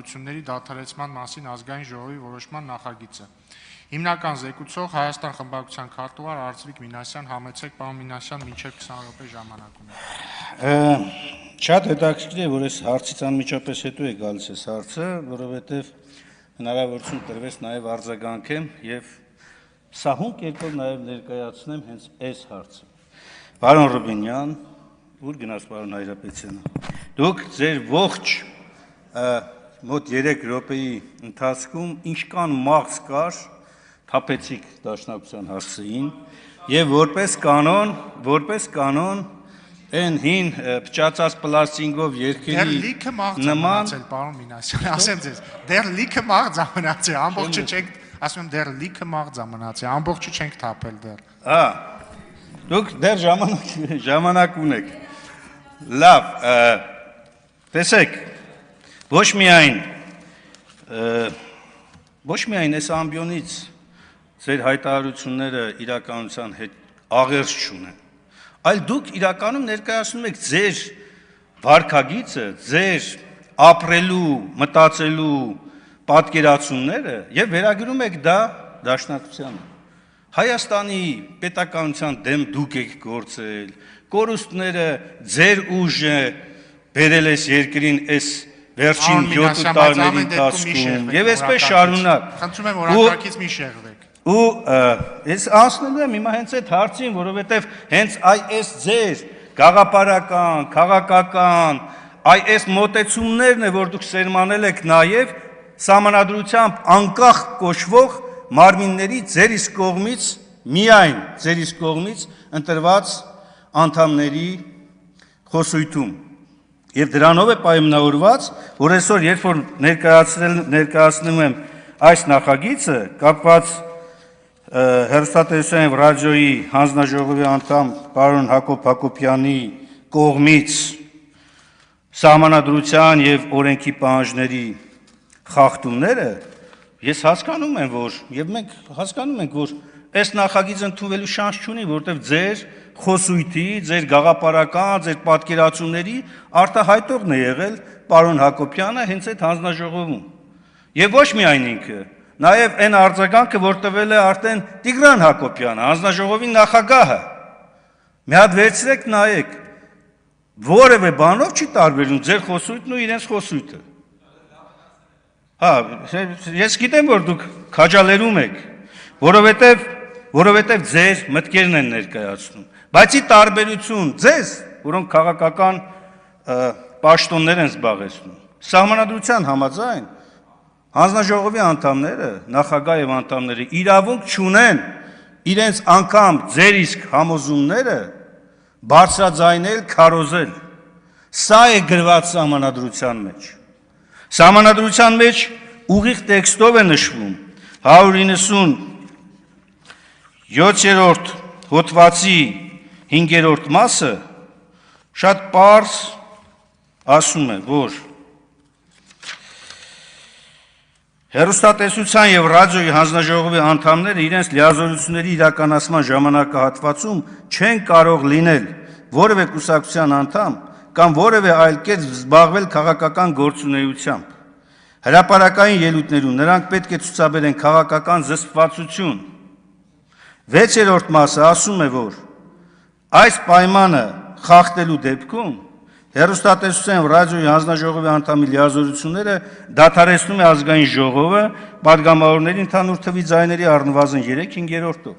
սահմանադրությունների դադարեցման մասին ազգային ժողովի որոշման նախագիծը։ Հիմնական զեկուցող Հայաստան խմբակցության քարտուղար Արծվիկ Մինասյան, համեցեք պարոն Մինասյան, մինչև 20 րոպե ժամանակ ունեք։ Շատ հետաքրքիր է, որ այս հարցից անմիջապես հետո է գալիս այս հարցը, որովհետև հնարավորություն տրվեց նաև արձագանքեմ եւ սահուն կերպով նաև ներկայացնեմ հենց այս հարցը։ Պարոն Ռուբինյան, ուր գնաց պարոն Հայրապետյանը։ Դուք ձեր ողջ մոտ 3 րոպեի ընթացքում ինչքան մաղձ կար, թափեցիք Դաշնակցության հասցեին եւ որպես կանոն այն հին փչացած պլաստիկով երկերի նման պարոն Մինասյան, ասեմ ձեզ, դեռ լիքը մաղձ ամնացել, ամբողջը չենք, ասում եմ դեռ լիքը մաղձ ամնացել, ամբողջը չենք թափել դեռ։ Դուք դեռ ժամանակ ունեք։ Լավ, տեսեք, ոչ միայն այս ամբիոնից ձեր հայտարարությունները իրականության հետ աղերս չունեն, այլ դուք իրականում ներկայացնում եք ձեր վարքագիծը, ձեր ապրելու, մտածելու պատկերացումները եւ վերագրում եք դա Դաշնակցությանը։ Հայաստանի պետականության դեմ դուք եք գործել, կորուստները ձեր ուժը բերել ես երկրին այս վերջին 7 տարիների ընթացքում եւ այսպես շարունակ։ Խնդրում եմ օրակարգից մի շեղվեք։ Ու ես անցնելու եմ հիմա հենց այդ հարցին, որովհետև հենց այս ձեր գաղափարական, քաղաքական, այս մոտեցումներն է, որ դուք սերմանել եք նաև սահմանադրությամբ անկախ կոչվող մարմինների ձեր իսկ կողմից, միայն ձեր իսկ կողմից ընտրված անդամների խոսույթում։ Եվ դրանով է պայմանավորված, որ այսօր երբ որ ներկայացնում եմ այս նախագիծը, կապված հեռուստատեսության եւ ռադիոյի հանձնաժողովի անդամ պարոն Հակոբ Հակոբյանի կողմից սահմանադրության եւ օրենքի պահանջների խախտումները, ես հասկանում եմ, որ եւ մենք հասկանում ենք, որ այս նախագիծը ընդունվելու շանս չունի, որովհետեւ ձեր խոսույթի, ձեր գաղափարական, ձեր պատկերացումների արտահայտողն է եղել պարոն Հակոբյանը հենց այդ հանձնաժողովում։ Եվ ոչ միայն ինքը, նաև այն արձագանքը, որ տվել է արդեն Տիգրան Հակոբյանը, հանձնաժողովի նախագահը։ Մի հատ վերցրեք նայեք, որևէ բանով չի տարբերում ձեր խոսույթն ու իրենց խոսույթը։ Ես գիտեմ, որ դուք քաջալերում եք, որովհետև ձեր մտքերն են ներկայացնում, բայց ի տարբերություն ձեզ, որոնք քաղաքական պաշտոններ են զբաղեցնում, սահմանադրության համաձայն հանձնաժողովի անդամները, նախագահ եւ անդամները իրավունք չունեն իրենց անգամ ձեր իսկ համոզումները բարձրաձայնել, քարոզել։ Սա է գրված սահմանադրության մեջ։ Սահմանադրության մեջ ուղիղ տեքստով է նշվում 197-րդ հոդվածի 5-րդ մասը շատ պարզ ասում է, որ հեռուստատեսության եւ ռադիոյի հանձնաժողովի անդամները իրենց լիազորությունների իրականացման ժամանակահատվածում չեն կարող լինել որևէ կուսակցության անդամ կամ որևէ այլ կերպ զբաղվել քաղաքական գործունեությամբ։ Հրապարակային ելույթներում նրանք պետք է ցուցաբերեն քաղաքական զսպվածություն։ 6-րդ մասը ասում է, որ այս պայմանը խախտելու դեպքում հեռուստատեսության եւ ռադիոյի հանձնաժողովի անդամի լիազորությունները դադարեցնում է ազգային ժողովը падգամավորների ընդհանուր թվի ձայների առնվազն 3/5-ով։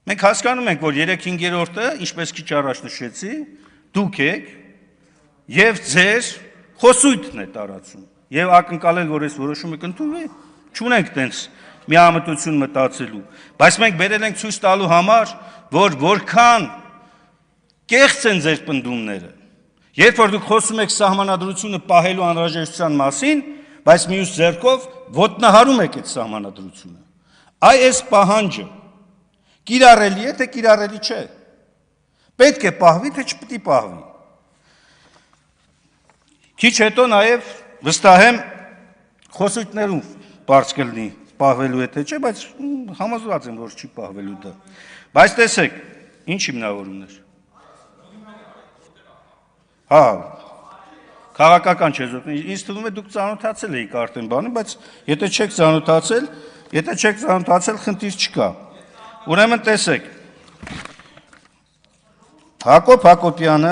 Մենք հասկանում ենք, որ 3/5-ը, ինչպես քիչ առաջ նշեցի, դուք եք եւ ձեր խոսույթն է տարածում։ Եվ ակնկալել, որ այս որոշումը կընդունվի, չունենք տենց միամտություն մտածելու, բայց մենք բերել ենք ցույց տալու համար, որ որքան կեղծ են ձեր պնդումները։ Երբ որ դուք խոսում եք սահմանադրությունը պահելու անհրաժեշտության մասին, բայց մյուս ձեռքով ոտնահարում եք այդ սահմանադրությունը։ Այս պահանջը կիրառելի է, թե կիրառելի չէ։ Պետք է պահվի, թե չպետք է պահվի։ Քիչ հետո նաև վստահ եմ խոսույթներում բարձ կլինի պահվելու է թե չէ, բայց համոզված եմ, որ չի պահվելու դա։ Բայց տեսեք, ինչ հիմնավորումներ։ քաղաքական չեզոքն, ինձ թվում է դուք ծանոթացել եք արդեն բանի, բայց եթե չեք ծանոթացել, խնդիր չկա։ Ուրեմն տեսեք, Հակոբ Հակոբյանը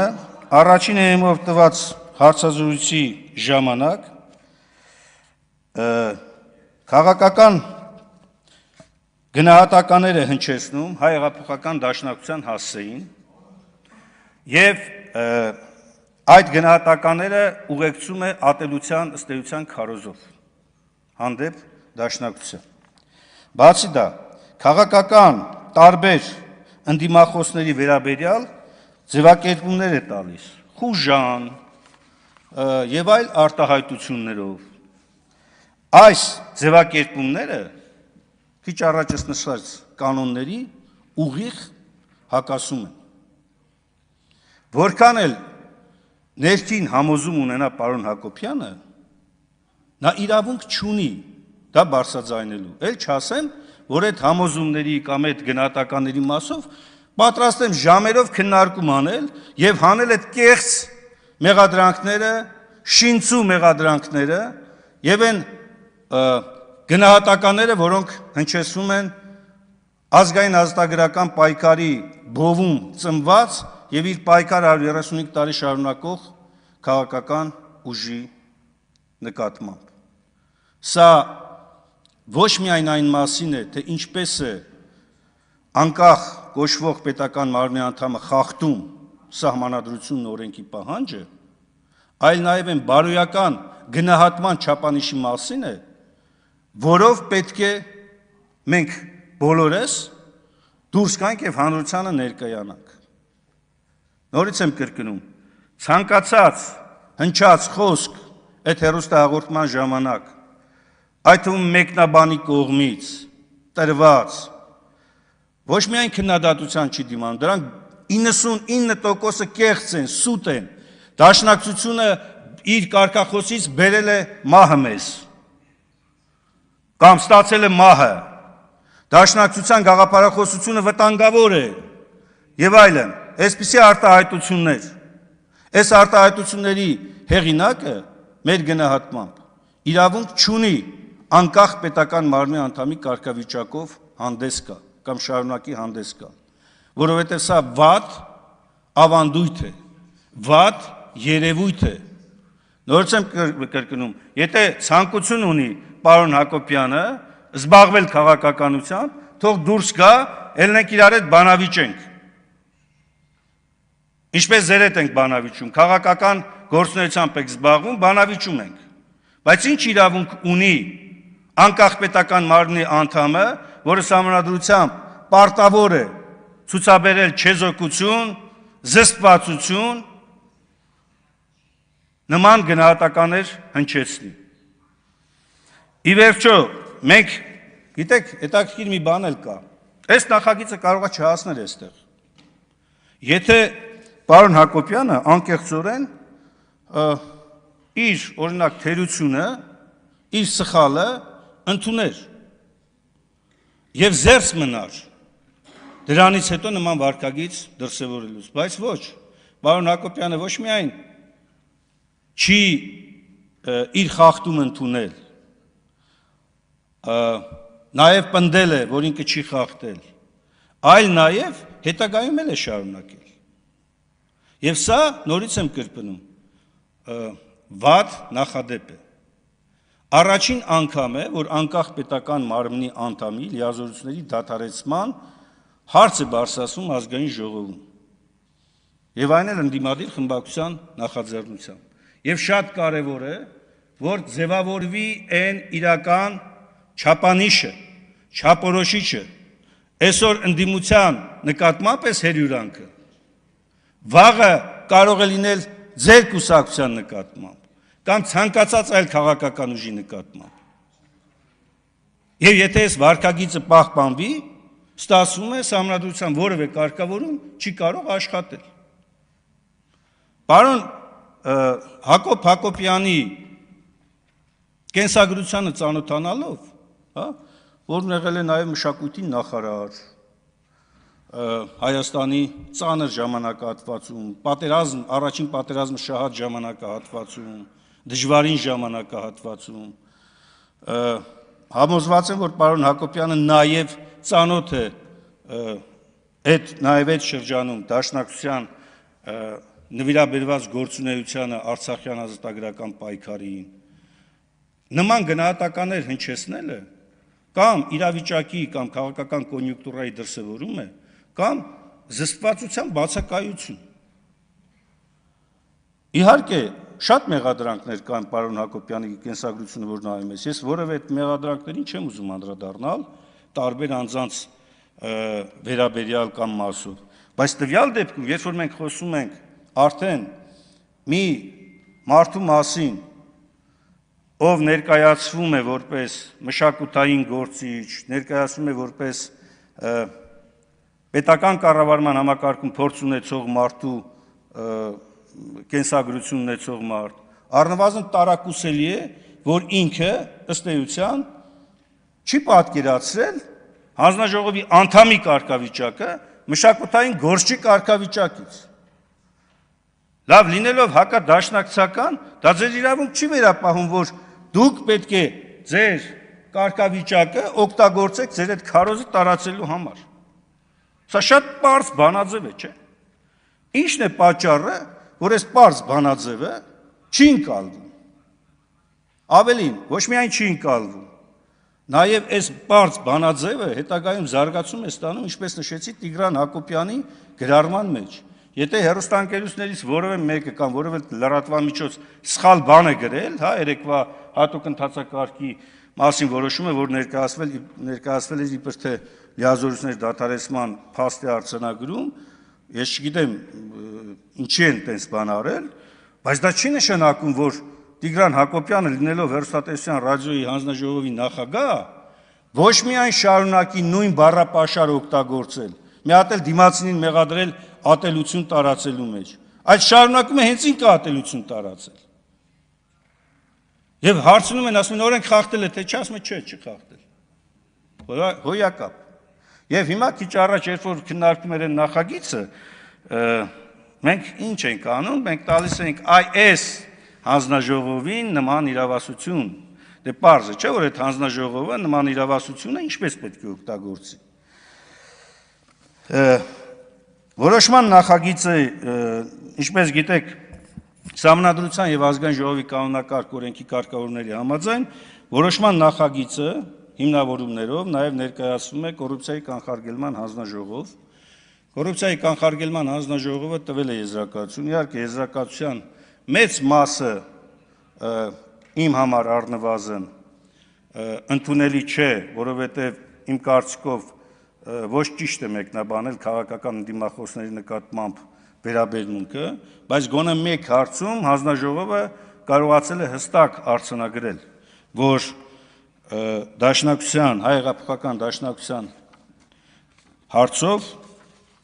առաջին էմով տված հարցազրույցի ժամանակ քաղաքական գնահատականներ է հնչեցնում հայ հեղափոխական դաշնակցության հասցեին եւ այդ գնահատականները ուղեկցում է ատելության ըստ էության քարոզով հանդեպ դաշնակցության։ Բացի դա, քաղաքական տարբեր ընդդիմախոսների վերաբերյալ ձևակերպումներ է տալիս խուժան եւ այլ արտահայտություններով։ Այս ձևակերպումները քիչ առաջ նշած կանոնների ուղիղ հակասում են։ Որքան էլ ներքին համոզում ունենա պարոն Հակոբյանը, նա իրավունք չունի դա բարձրաձայնելու։ Էլ չասեմ, որ այդ համոզումների կամ այդ գնահատականների մասով պատրաստ եմ ժամերով քննարկում անել եւ հանել այդ կեղծ մեղադրանքները, շինծու մեղադրանքները եւ այն գնահատականները, որոնք հնչեցնում են ազգային ազատագրական պայքարի բովում ծնված եւ իր պայքարը 135 տարի շարունակող քաղաքական ուժի նկատմամբ։ Սա ոչ միայն այն մասին է, թե ինչպես է անկախ կոչվող պետական մարմնի անդամը խախտում սահմանադրությունն օրենքի պահանջը, այլ նաև այն բարոյական գնահատման չափանիշի մասին է, որով պետք է մենք բոլորս դուրս գանք եւ հանրությանը ներկայանանք։ Նորից եմ կրկնում, ցանկացած հնչած խոսք այդ հեռուստահաղորդման ժամանակ, այդ թվում մեկնաբանի կողմից տրված ոչ միայն քննադատության չի դիմանում, դրանք 99%-ը կեղծ են, սուտ են։ Դաշնակցությունը իր կարգախոսից բերել է մահը մեզ, կամ ստացել է մահը, դաշնակցության գաղափարախոսությունը վտանգավոր է եւ այլն, այսպիսի արտահայտություններ։ Այս արտահայտությունների հեղինակը մեր գնահատմամբ իրավունք չունի անկախ պետական մարմնի անդամի կարգավիճակով հանդես գա կամ շարունակի հանդես գա, որովհետև սա վատ ավանդույթ է, վատ երևույթ է։ Նորից եմ կրկնում, եթե ցանկություն ունի պարոն Հակոբյանը զբաղվել քաղաքականությամբ, թող դուրս գա, ելնենք իրար հետ բանավիճենք։ Ինչպես ձեր հետ ենք բանավիճում, քաղաքական գործունեությամբ եք զբաղվում, բանավիճում ենք։ Բայց ինչ իրավունք ունի անկախ պետական մարմնի անդամը, որը սահմանադրությամբ պարտավոր է ցուցաբերել չեզոքություն, զսպվածություն, նման գնահատականներ հնչեցնի։ Ի վերջո, մենք, գիտեք, հետաքրքիր մի բան էլ կա, այս նախագիծը կարող է չհասնել այստեղ։ Եթե պարոն Հակոբյանը անկեղծորեն իր օրինակ թերությունը, իր սխալը ընդուներ եւ զերծ մնար դրանից հետո նման վարկագիծ դրսևորելուց, բայց ոչ, պարոն Հակոբյանը ոչ միայն չի իր խախտում ընդունել, նաև պնդել է, որ ինքը չի խախտել, այլ նաև հետագայում էլ է շարունակել։ Եվ սա, նորից եմ կրկնում, վատ նախադեպ է։ Առաջին անգամ է, որ անկախ պետական մարմնի անդամի լիազորությունների դադարեցման հարց է բարձրացում ազգային ժողովում։ Եվ այն էլ ընդդիմադիր խմբակցության նախաձեռնությամբ։ Եվ շատ կարևոր է, որ ձևավորվի այն իրական չափանիշը, չափորոշիչը, այսօր ընդդիմության նկատմամբ էս հերյուրանքը, վաղը կարող է լինել ձեր կուսակցության նկատմամբ, կամ ցանկացած այլ քաղաքական ուժի նկատմամբ։ Եվ եթե այս վարկագիծը պահպանվի, ստացվում է սահմանադրության որևէ կարգավորում չի կարող աշխատել։ Պարոն Հակոբ Հակոբյանի կենսագրությանը ծանոթանալով, որն եղել է նաև մշակույթի նախարար, Հայաստանի ծանր ժամանակահատվածում, առաջին պատերազմը շահած ժամանակահատվածում, դժվարին ժամանակահատվածում, համոզված եմ, որ պարոն Հակոբյանը նաև ծանոթ է այդ շրջանում դաշնակցության նվիրաբերված գործունեությանը Արցախյան ազատագրական պայքարին, նման գնահատականներ հնչեցնելը կամ իրավիճակի կամ քաղաքական կոնյունկտուրայի դրսևորում է, կամ զսպվածության բացակայություն։ Իհարկե, շատ մեղադրանքներ կան պարոն Հակոբյանի կենսագրությունը, որ նայում ես, ես որևէ այդ մեղադրանքներին չեմ ուզում անդրադառնալ տարբեր անձանց վերաբերյալ կամ մասով, բայց տվյալ դեպքում, երբ որ մենք խոսում ենք արդեն մի մարդու մասին, ով ներկայացվում է որպես մշակութային գործիչ, ներկայացվում է որպես պետական կառավարման համակարգում փորձ ունեցող մարդու կենսագրություն ունեցող մարդ, առնվազն տարակուսելի է, որ ինքը ըստ էության չի պատկերացրել հանձնաժողովի անդամի կարգավիճակը մշակութային գործչի կարգավիճակից։ Լավ, լինելով հակադաշնակցական, դա ձեր իրավունք չի վերապահում, որ դուք պետք է ձեր կարգավիճակը օգտագործեք ձեր այդ քարոզը տարածելու համար։ Սա շատ պարզ բանաձև է, չէ՞։ Ինչն է պատճառը, որ այս պարզ բանաձևը չի ընկալվում։ Ավելին, ոչ միայն չի ընկալվում, նաև այս պարզ բանաձևը հետագայում զարգացում է ստանում, ինչպես նշեցի, Տիգրան Հակոբյանի գրառման մեջ։ Եթե հեռուստաընկերություններից որևէ մեկը կամ որևէ լրատվամիջոց սխալ բան է գրել, երեկվա հատուկ ընթացակարգի մասին որոշումը, որ ներկայացվել է իբր թե լիազորությունների դադարեցման փաստ է արձանագրում, ես չգիտեմ ինչի են տենց բան արել, բայց դա չի նշանակում, որ Տիգրան Հակոբյանը լինելով հեռուստատեսության ռադիոյի հանձնաժողովի նախագահ, ոչ միայն շարունակի նույն բառապաշարը օգտագործել, մի հատ էլ դիմացինին մեղադրել ատելություն տարածելու մեջ, այլ շարունակում է հենց ինքը ատելություն տարածել։ Եվ հարցնում են, ասում են, օրենք խախտել է, թե չէ, ասում է, չէ, չի խախտել։ Հոյակապ։ Եվ հիմա քիչ առաջ, երբ որ քննարկում էր նախագիծը, մենք ինչ ենք անում, մենք տալիս ենք այս հանձնաժողովին նման իրավասություն։ Դե պարզ է, չէ՞ որ այդ հանձնաժողովը նման իրավասությունը ինչպես պետք է օգտագործի։ Որոշման նախագիծը, ինչպես գիտեք, Սահմանադրության եւ ազգային ժողովի կանոնակարգ օրենքի կարգավորումների համաձայն որոշման նախագիծը հիմնավորումներով նաև ներկայացվում է կոռուպցիայի կանխարգելման հանձնաժողով։ Կոռուպցիայի կանխարգելման հանձնաժողովը տվել է եզրակացություն, իհարկե եզրակացության մեծ մասը իմ համար առնվազն ընդունելի չէ, որովհետև իմ կարծիքով ոչ ճիշտ է մեկնաբանել քաղաքական ընդդիմախոսների նկատմամբ վերաբերմունքը, բայց գոնե մեկ հարցում հանձնաժողովը կարողացել է հստակ արձանագրել, որ դաշնակցության, հայ-հեղափոխական դաշնակցության հարցով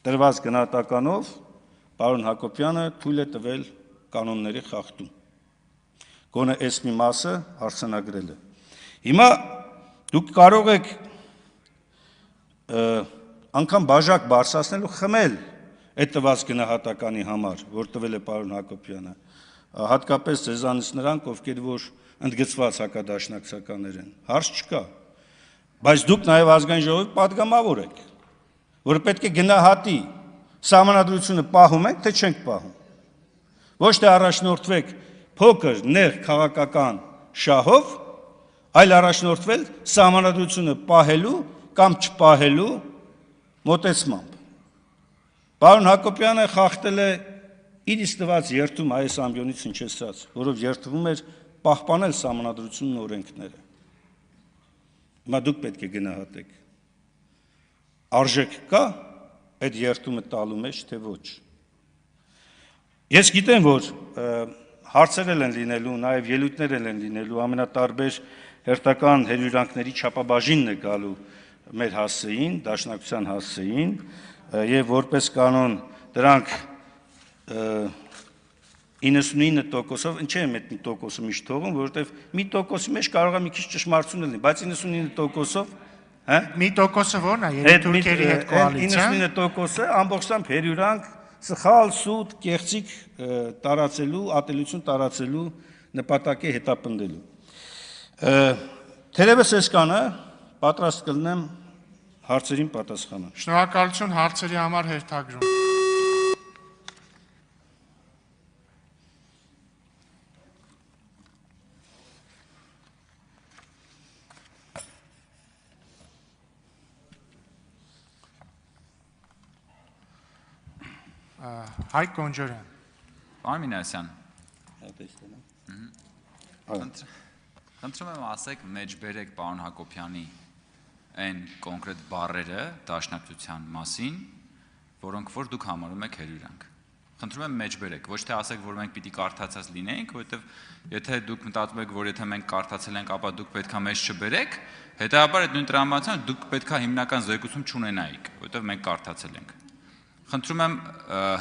տրված գնահատականով պարոն Հակոբյանը թույլ է տվել կանոնների խախտում։ Գոնե այս մի մասը արձանագրել է։ Հիմա դուք կարող եք անգամ բաժակ բարձրացնել ու խմել այդ տված գնահատականի համար, որ տվել է պարոն Հակոբյանը, հատկապես ձեզանից նրանք, ովքեր որ ընդգծված հակադաշնակցականներ են, հարց չկա, բայց դուք նաև ազգային ժողովի պատգամավոր եք, որ պետք է գնահատի սահմանադրությունը պահում եք, թե չենք պահում, ոչ թե առաջնորդվեք փոքր նեղ քաղաքական շահով, այլ առաջնորդվել սահմանադրությունը պահելու կամ չպահելու մոտեցմամբ։ Պարոն Հակոբյանը խախտել է իր իսկ տված երթում այս ամբիոնից հնչեցած, որով երթվում էր պահպանել սահմանադրությունն ու օրենքները։ Հիմա դուք պետք է գնահատեք։ Արժեք կա այդ երթումը տալու մեջ, թե ոչ։ Ես գիտեմ, որ հարցեր են լինելու, նաև ելույթներ են լինելու, ամենատարբեր հերթական հերյուրանքների չափաբաժինն է գալու մեր հասցեին, դաշնակցության հասցեին, եւ որպես կանոն դրանք 99%-ով, ինչ եմ այդ 1%-ը միշտ թողում, որովհետեւ մի տոկոսի մեջ կարող է մի քիչ ճշմարտություն լինի, բայց 99%-ով, Մի տոկոսը ո՞րն է, երբ թուրքերի հետ կոալիցիան։ 99%-ը ամբողջությամբ հերյուրանք, սխալ, սուտ, կեղծիք տարածելու, ատելություն տարածելու նպատակի հետապնդելու։ Թերևս այսքանը պատրաստ կլինեմ հարցերին պատասխանալ։ Շնորհակալություն հարցերի համար հերթագրում։ Հայկ Կոնջորյան։ Պարոն Մինասյան, խնդրում եմ ասեք մեջ բերեք պարոն Հակոբյանի այն կոնկրետ բառերը դաշնակցության մասին, որոնք որ դուք համարում եք հերյուրանք։ Խնդրում եմ մեջ բերեք, ոչ թե ասեք, որ մենք պիտի կարդացած լինենք, որովհետև եթե դուք մտածում եք, որ եթե մենք կարդացել ենք, ապա դուք պետքա մեջ չբերեք, հետեւաբար այդ նույն տրամադրությամբ դուք պետքա հիմնական զեկուցում չունենայիք, որովհետև մենք կարդացել ենք։ Խնդրում եմ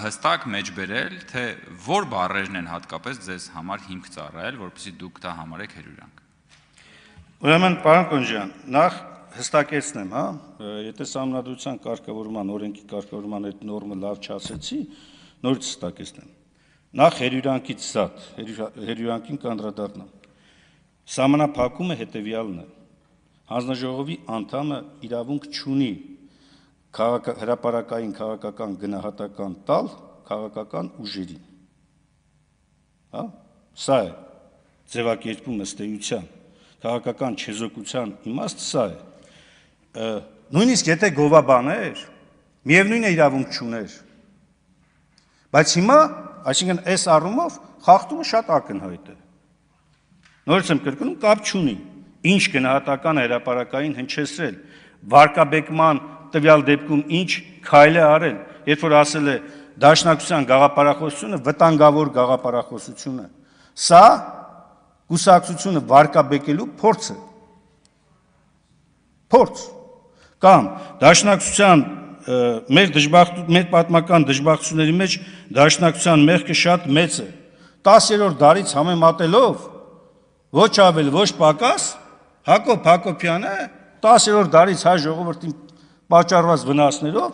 հստակ մեջ բերել, թե որ բառերն են հատկապես ձեզ համար հիմք ծառայել, որպեսզի դուք դա համարեք հերյուրանք։ Ուրեմն, պարոն Կոնջյան, նախ հստակեցնեմ, եթե Սահմանադրության կարգավորման, օրենքի կարգավորման այդ նորմը լավ չասեցի, նորից հստակեցնեմ։ Նախ հերյուրանքից զատ, հերյուրանքին կանդրադառնամ։ Սահմանափակումը հետևյալն է. հանձնաժողովի անդամը իրավունք չունի հրապարակային քաղաքական գնահատական տալ քաղաքական ուժերին։ Սա է ձևակերպում ըստ էության, քաղաքական չեզոքության իմաստը սա է։ Նույնիսկ եթե գովաբաներ, միևնույն է իրավունք չուներ։ Բայց հիմա, այսինքն այս առումով խախտումը շատ ակնհայտ է։ Նորից եմ կրկնում, կապ չունի, ինչ գնահատական հրապարակային հնչեցրել, վարկաբեկման տվյալ դեպքում ինչ քայլ է արել, երբ որ ասել է դաշնակցության գաղափարախոսությունը վտանգավոր գաղափարախոսություն է։ Սա կուսակցությունը վարկաբեկելու փորձ է։ Փորձ։ Կամ դաշնակցության մեր պատմական դժբախտությունների մեջ դաշնակցության մեղքը շատ մեծ է։ 10-րդ դարից համեմատելով ոչ ավել, ոչ պակաս Հակոբ Հակոբյանը 10-րդ դարից հայ ժողովրդին պատճառված վնասներով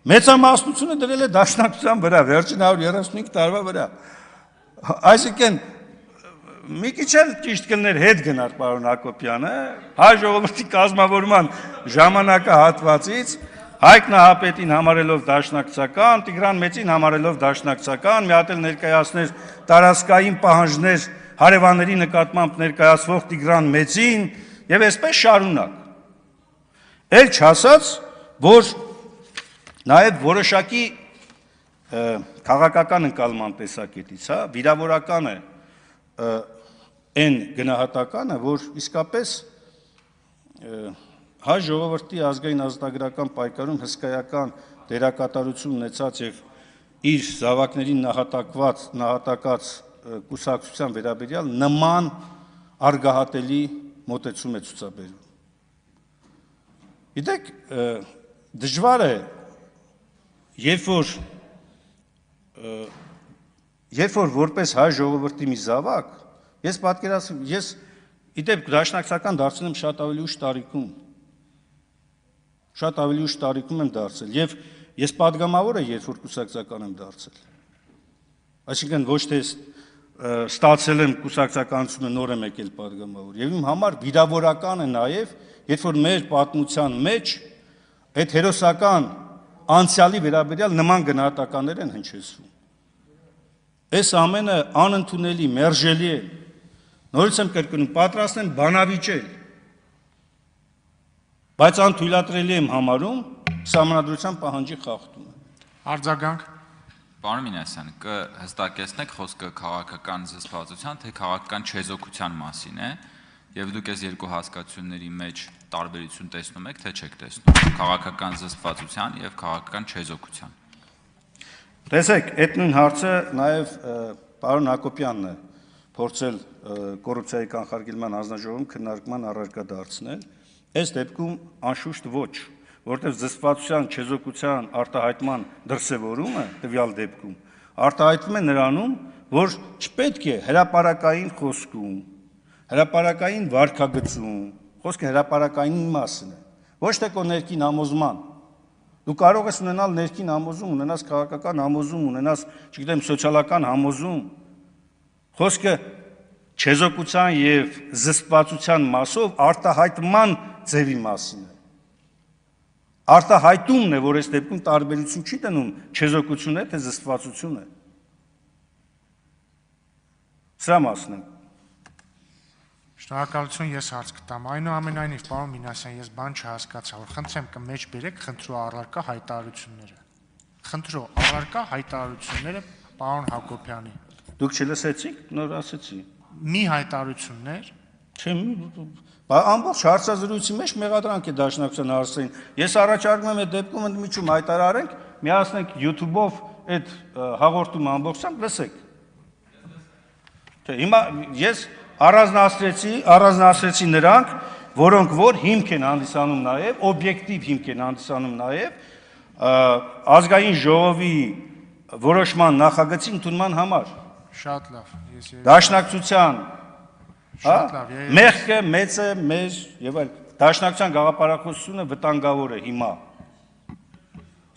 մեծամասնությունը դրել է դաշնակցության վրա, վերջին 135 տարվա վրա։ Այսինքն մի քիչ էլ ճիշտ կլներ հետ գնար պարոն Հակոբյանը, հայ ժողովրդի կազմավորման ժամանակահատվածից Հայկ Նահապետին համարելով դաշնակցական, Տիգրան Մեծին համարելով դաշնակցական, մի հատ էլ ներկայացներ տարածքային պահանջներ հարևանների նկատմամբ ներկայացվող Տիգրան Մեծին եւ այսպես շարունակ։ Էլ չասած, որ նաև որոշակի քաղաքական ընկալման տեսակետից, վիրավորական է այն գնահատականը, որ իսկապես հայ ժողովրդի ազգային ազատագրական պայքարում հսկայական դերակատարություն ունեցած եւ իր զավակներին նահատակած կուսակցության վերաբերյալ նման արգահատելի մոտեցում է ցուցաբերում։ Գիտեք, դժվար է, երբ որ որպես հայ ժողովրդի մի զավակ, ես պատկերացնում, ես իդեպ դաշնակցական դարձել եմ շատ ավելի ուշ տարիքում եմ դարձել, եւ ես պատգամավոր եմ, երբ որ կուսակցական եմ դարձել։ Այսինքն ոչ թե ստացել եմ կուսակցականությունը նոր եմ եկել պատգամավոր, եւ իմ համար վիրավորական է նաեւ, երբ որ մեր պատմության մեջ այդ հերոսական անցյալի վերաբերյալ նման գնահատականներ են հնչեցվում։ Այս ամենը անընդունելի, մերժելի է։ Նորից եմ կրկնում, պատրաստ եմ բանավիճել, բայց անթույլատրելի եմ համարում Սահմանադրության պահանջի խախտումը։ Արձագանք։ Պարոն Մինասյան, կհստակեցնեք խոսքը քաղաքական զսպվածության, թե քաղաքական չեզոքության մասին է, եւ դուք այս երկու հասկացությունների մեջ տարբերություն տեսնում եք, թե չեք տեսնում, քաղաքական զսպվածության եւ քաղաքական չեզոքության։ Տեսեք, այդ նույն հարցը նաեւ պարոն Հակոբյանն է փորձել կոռուպցիայի կանխարգելման հանձնաժողովում քննարկման առարկա դարձնել։ Այս դեպքում անշուշտ ոչ, որտեղ զսպվածության, չեզոքության արտահայտման դրսևորումը տվյալ դեպքում արտահայտվում է նրանում, որ չպետք է հրապարակային խոսքում, հրապարակային վարքագծում, խոսքը հրապարակային մասին է, Ոչ թե քո ներքին համոզման։ Դու կարող ես ունենալ ներքին համոզում, ունենաս քաղաքական համոզում, ունենաս, չգիտեմ, սոցիալական համոզում։ Խոսքը չեզոքության եւ զսպվածության մասով արտահայտման ձևի մասին է։ Արտահայտումն է, որ այս դեպքում տարբերություն չի տնում չեզոքությունը թե զսպվածությունը։ Սրա մասն է։ Շնորհակալություն, ես հարց կտամ։ Այնուամենայնիվ, պարոն Մինասյան, ես բան չհասկացա, որ խնդրեմ կմեջ բերեք խնդրու առարկա հայտարարությունները։ Խնդրու առարկա հայտարարությունները պարոն Հակոբյանի։ Դուք չլսեցիք, նոր ասեցի։ Մի հայտարարություններ։ Չէ, ամբողջ հարցազրույցի մեջ մեղադրանք է Դաշնակցության հարցերին։ Ես առաջարկում եմ այդ դեպքում ընդմիջում հայտարարենք, միացնենք YouTube-ով այդ հաղորդումը ամբողջությամբ լսեք։ Չէ, հիմա ես առանձնացրեցի նրանք, որոնք որ հիմք են հանդիսանում նաև, օբյեկտիվ հիմք են հանդիսանում նաև ազգային ժողովի որոշման նախագծի ընդունման համար։ Շատ լավ, ես Դաշնակցության շատ լավ, մեղքը մեծ է մեր եւ այլ Դաշնակցության գաղափարախոսությունը վտանգավոր է հիմա։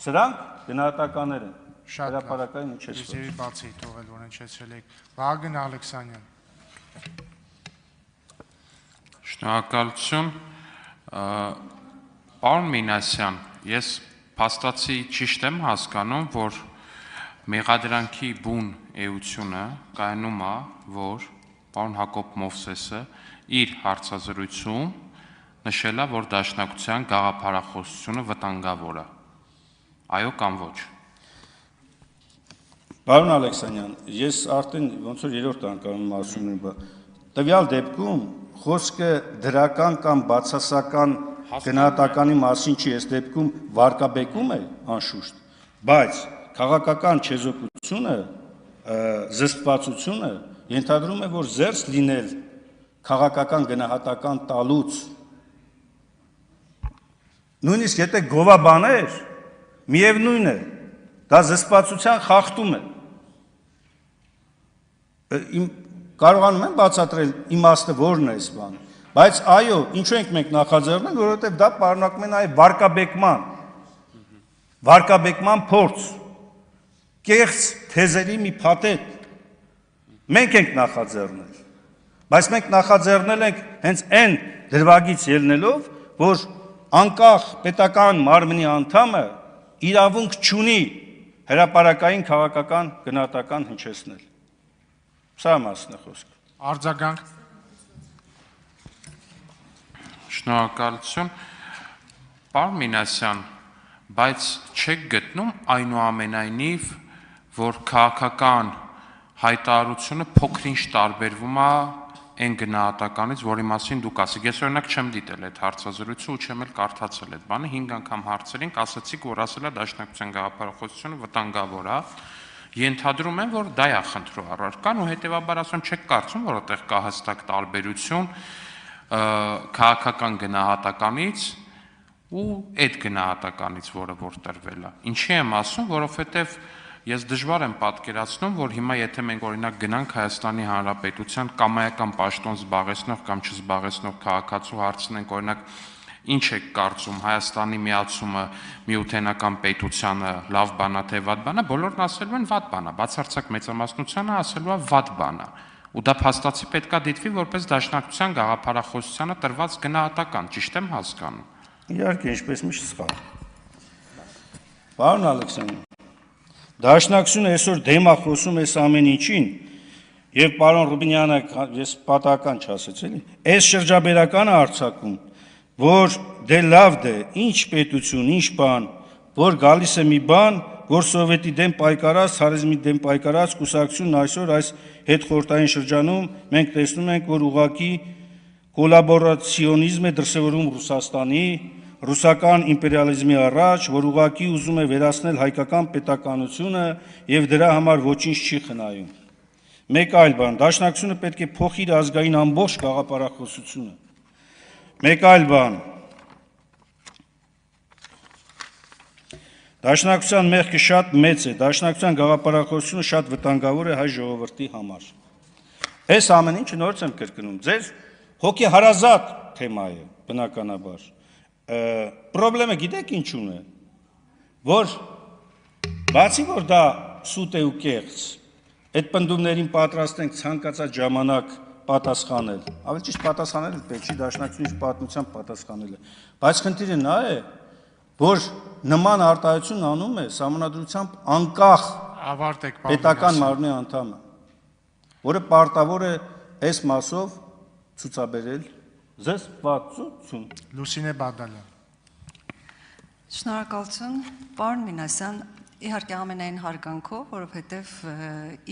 Սրանք գնահատականներ են։ Շատ լավ, հրապարակային ինչպես։ ես եւի բացի թողել, որ հնչեցրել եք։ Վահագն Ալեքսանյան։ Շնորհակալություն, պարոն Մինասյան, ես փաստացի ճիշտ եմ հասկանում, որ մեղադրանքի բուն էությունը կայանում է, որ պարոն Հակոբ Մովսեսը իր հարցազրույցում նշել է, որ Դաշնակցության գաղափարախոսությունը վտանգավոր է։ Այո կամ ոչ։ Պարոն Ալեքսանյան, ես արդեն ոնց որ երրորդ անգամ ասում եմ, տվյալ դեպքում խոսքը դրական կամ բացասական գնահատականի մասին չի, այս դեպքում վարկաբեկում է անշուշտ, բայց քաղաքական չեզոքությունը, զսպվածությունը ենթադրում է, որ զերծ լինել քաղաքական գնահատական տալուց, նույնիսկ եթե գովաբաներ, միևնույն է, դա զսպվածության խախտում է։ Կարողանում եմ բացատրել իմաստը որն է այս բանը, բայց այո, ինչու ենք մենք նախաձեռնել, որովհետև դա պարունակում է նաև վարկաբեկման փորձ, կեղծ թեզերի մի փաթեթ մենք ենք նախաձեռնել, բայց մենք նախաձեռնել ենք հենց այն դրվագից ելնելով, որ անկախ պետական մարմնի անդամը իրավունք չունի հրապարակային քաղաքական գնահատական հնչեցնել։ Սա մասն է խոսքը։ Արձագանք։ Շնորհակալություն, պարոն Մինասյան, բայց չեք գտնում այնուամենայնիվ, որ քաղաքական հայտարարությունը փոքր-ինչ տարբերվում է այն գնահատականից, որի մասին դուք ասեք։ Ես օրինակ չեմ դիտել այդ հարցազրույցը ու չեմ էլ կարդացել այդ բանը, 5 անգամ հարցերին ասացիք, որ ասել է Դաշնակցության գաղափարախոսությունը վտանգավոր է։ Ենթադրում եմ, որ դա է խնդրու առարկան ու հետեւաբար ասում չեք կարծում, որ այդտեղ կա հստակ տարբերություն քաղաքական գնահատականից ու այդ գնահատականից, որը որ տրվել է։ Ինչի եմ ասում, որովհետև ես դժվար եմ պատկերացնում, որ հիմա եթե մենք օրինակ գնանք Հայաստանի Հանրապետության կամայական պաշտոն զբաղեցնող կամ չզբաղեցնող քաղաքացու հարցնենք, օրինակ ինչ եք կարծում Հայաստանի միացումը միութենական պետությանը լավ բան է թե վատ բան է, բոլորն ասելու են վատ բան է, բացարձակ մեծամասնությունը ասելու է վատ բան է։ Ու դա փաստացի պետքա դիտվի որպես Դաշնակցության գաղափարախոսությանը տրված գնահատական, ճիշտ եմ հասկանում։ Իհարկե, ինչպես միշտ սխալ։ Պարոն Ալեքսանյան, Դաշնակցությունը այսօր դեմ է խոսում այս ամեն ինչին, եւ պարոն Ռուբինյանը, ես պատահական չասեց էլի, այս շրջաբերականը արձակում, որ դե լավ դե, ինչ պետություն, ինչ բան, որ գալիս է մի բան, որ սովետի դեմ պայքարած, ցարիզմի դեմ պայքարած կուսակցությունն այսօր այս հետխորհրդային շրջանում մենք տեսնում ենք, որ ուղղակի կոլաբորացիոնիզմ է դրսևորում Ռուսաստանի, ռուսական իմպերիալիզմի առաջ, որ ուղղակի ուզում է վերացնել հայկական պետականությունը եւ դրա համար ոչինչ չի խնայում։ Մեկ այլ բան, Դաշնակցությունը պետք է փոխի իր ազգային ամբողջ գաղափարախոսությունը։ Մեկ այլ բան, Դաշնակցության մեղքը շատ մեծ է, Դաշնակցության գաղափարախոսությունը շատ վտանգավոր է հայ ժողովրդի համար։ Այս ամեն ինչը նորից եմ կրկնում, ձեր հոգեհարազատ թեմա է, բնականաբար։ Պրոբլեմը գիտեք ինչու՞ն է, որ բացի որ դա սուտ է ու կեղծ, այդ պնդումներին պատրաստ ենք ցանկացած ժամանակ պատասխանել, ավելի ճիշտ պատասխանել պետք չի դաշնակցությունից պատմությամբ պատասխանել է, բայց խնդիրը նա է, որ նման արտահայտություն անում է սահմանադրությամբ անկախ պետական մարմնի անդամը, որը պարտավոր է այս մասով ցուցաբերել զսպվածություն։ Լուսինե Բադալյան։ Շնորհակալություն, պարոն Մինասյան, իհարկե ամենայն հարգանքով, որովհետև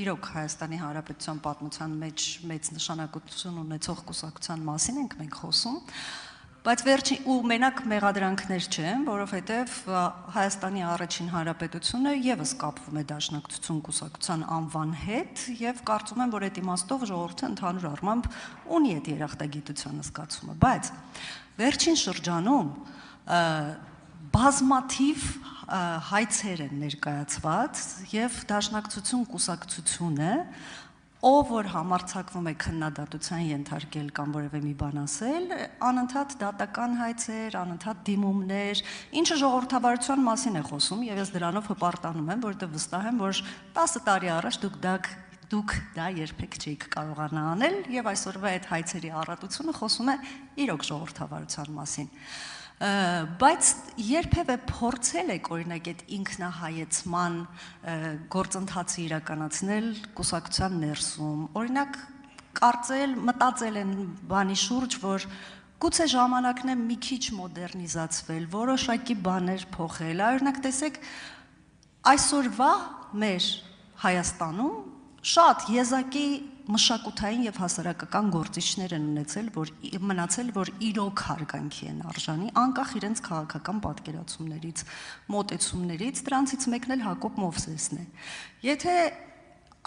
իրոք Հայաստանի Հանրապետության պատմության մեջ մեծ նշանակություն ունեցող կուսակցության մասին ենք մենք խոսում, բայց վերջին ու մենակ մեղադրանքներ չեն, որովհետև Հայաստանի առաջին հանրապետությունը եւս կապվում է դաշնակցություն կուսակցության անվան հետ եւ կարծում եմ, որ այդ իմաստով ժողովուրդը ընդհանուր առմամբ ունի այդ երախտագիտության զգացումը, բայց վերջին շրջանում բազմաթիվ հայցեր են ներկայացված եւ դաշնակցություն կուսակցությունը ով որ համարձակվում է քննադատության ենթարկել կամ որևէ մի բան ասել, անընդհատ դատական հայցեր, անընդհատ դիմումներ, ինչը ժողովրդավարության մասին է խոսում եւ ես դրանով հպարտանում եմ, որովհետեւ վստահ եմ, որ 10 տարի առաջ դուք դա երբեք չէիք կարողանա անել եւ այսօրվա այդ հայցերի առատությունը խոսում է իրոք ժողովրդավարության մասին։ Բայց երբևէ փորձել եք օրինակ այդ ինքնահայեցման գործընթացը իրականացնել կուսակցության ներսում, օրինակ կարծել, մտածել են բանի շուրջ, որ գուցե ժամանակն է մի քիչ մոդեռնիզացվել, որոշակի բաներ փոխել, օրինակ տեսեք այսօրվա մեր Հայաստանում շատ եզակի մշակութային եւ հասարակական գործիչներ են մնացել, որ իրոք հարգանքի են արժանի, անկախ իրենց քաղաքական պատկերացումներից, մոտեցումներից, դրանցից մեկն էլ Հակոբ Մովսեսն է։ Եթե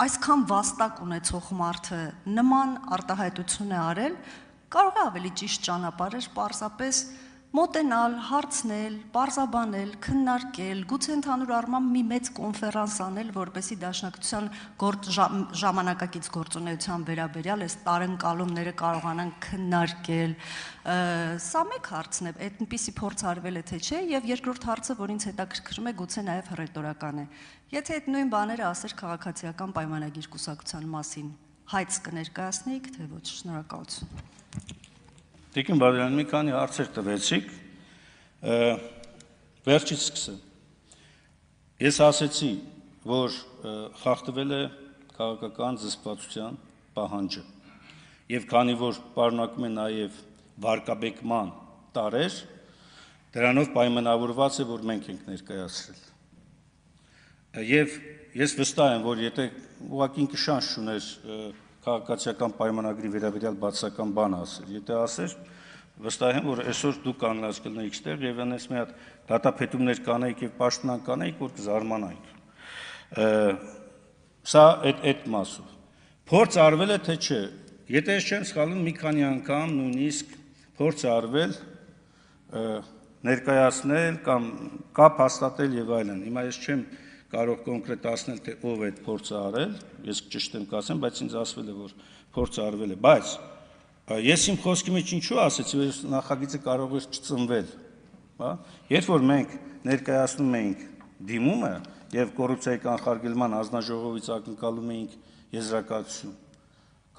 այսքան վաստակ ունեցող մարդը նման արտահայտություն է արել, կարող է ավելի ճիշտ ճանապարհ պարզապես մոտենալ, հարցնել, պարզաբանել, քննարկել, գուցե ընդհանուր առմամբ մի մեծ կոնֆերանս անել, որպեսզի դաշնակցության ժամանակակից գործունեության վերաբերյալ այս տարընկալումները կարողանան քննարկել։ Սա մեկ հարցն է, այդպիսի փորձ արվել է թե չէ, եւ երկրորդ հարցը, որ ինձ հետաքրքրում է, գուցե նաեւ հռետորական է։ Եթե այդ նույն բաները ասեր քաղաքացիական պայմանագիր կուսակցության մասին, հայց կներկայացնեիք, թե ոչ, շնորհակալություն։ Տիկին Բադալյան, մի քանի հարցեր տվեցիք, վերջից սկսեմ։ Ես ասեցի, որ խախտվել է քաղաքական զսպվածության պահանջը, եւ քանի որ պարունակում է նաեւ վարկաբեկման տարեր, դրանով պայմանավորված է, որ մենք ենք ներկայացրել։ Եվ ես վստահ եմ, որ եթե ուղղակի ինքը շանս չուներ քաղաքացիական պայմանագրի վերաբերյալ բացական բան ասել, եթե ասեր, վստահ եմ, որ այսօր դուք կանգնած կլինեիք ստեղ եւ այնպես մի հատ դատապետումներ կանեիք եւ պաշտպան կանեիք, որ կզարմանայիք։ Սա այդ մասով։ Փորձ արվել է թե չէ։ Եթե ես չեմ սխալվում, մի քանի անգամ նույնիսկ փորձ արվել ներկայացնել կամ կապ հաստատել եւ այլն։ Հիմա ես չեմ կարող կոնկրետացնել, թե ով է այդ փորձը արել, ես ճիշտ եմ կասեմ, բայց ինձ ասվել է, որ փորձը արվել է, բայց ես իմ խոսքի մեջ ինչու ասեցի, որ նախագիծը կարող է չծնվել, հա, երբ որ մենք ներկայացնում էինք դիմումը եւ կոռուպցիայի կանխարգելման հանձնաժողովից ակնկալում էինք եզրակացություն,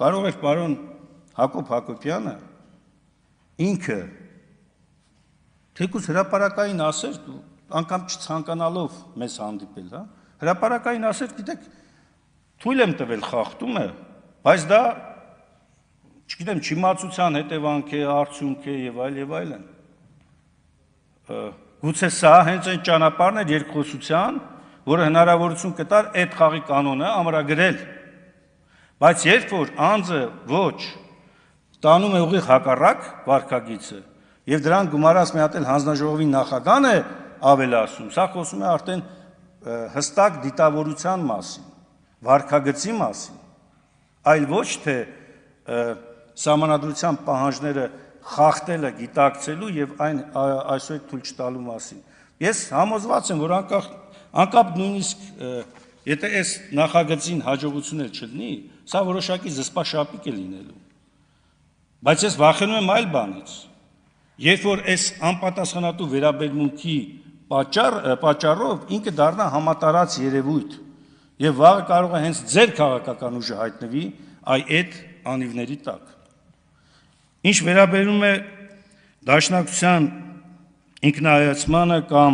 կարող էր պարոն Հակոբ Հակոբյանը ինքը թեկուզ հրապարակային ասեր, անգամ չցանկանալով մեզ հանդիպել, հա, հրապարակային ասեր, գիտեք, թույլ եմ տվել խախտումը, բայց դա, չգիտեմ, չիմացության հետևանք է, արդյունք է եւ այլն։ Գուցե սա հենց այն ճանապարհն է երկխոսության, որը հնարավորություն կտար այդ խաղի կանոնը ամրագրել։ Բայց երբ որ անձը ոչ տանում է ուղիղ հակառակ վարքագիծը եւ դրան գումարած մի հատ էլ հանձնաժողովի նախագահն է ավելացում, սա խոսում է արդեն հստակ դիտավորության մասին, վարքագծի մասին, այլ ոչ թե սահմանադրության պահանջները խախտելը գիտակցելու եւ այն այսօր թույլ չտալու մասին։ Ես համոզված եմ, որ անկապ նույնիսկ եթե այս նախագծին հաջողություն չլինի, սա որոշակի զսպաշապիկ է լինելու։ Բայց ես վախենում եմ այլ բանից։ երբ որ այս անպատասխանատու վերաբերմունքի պատճառով ինքը դառնա համատարած երևույթ եւ վաղը կարող է հենց ձեր քաղաքական ուժը հայտնվի այդ անիվների տակ։ Ինչ վերաբերում է դաշնակցության ինքնահայացմանը կամ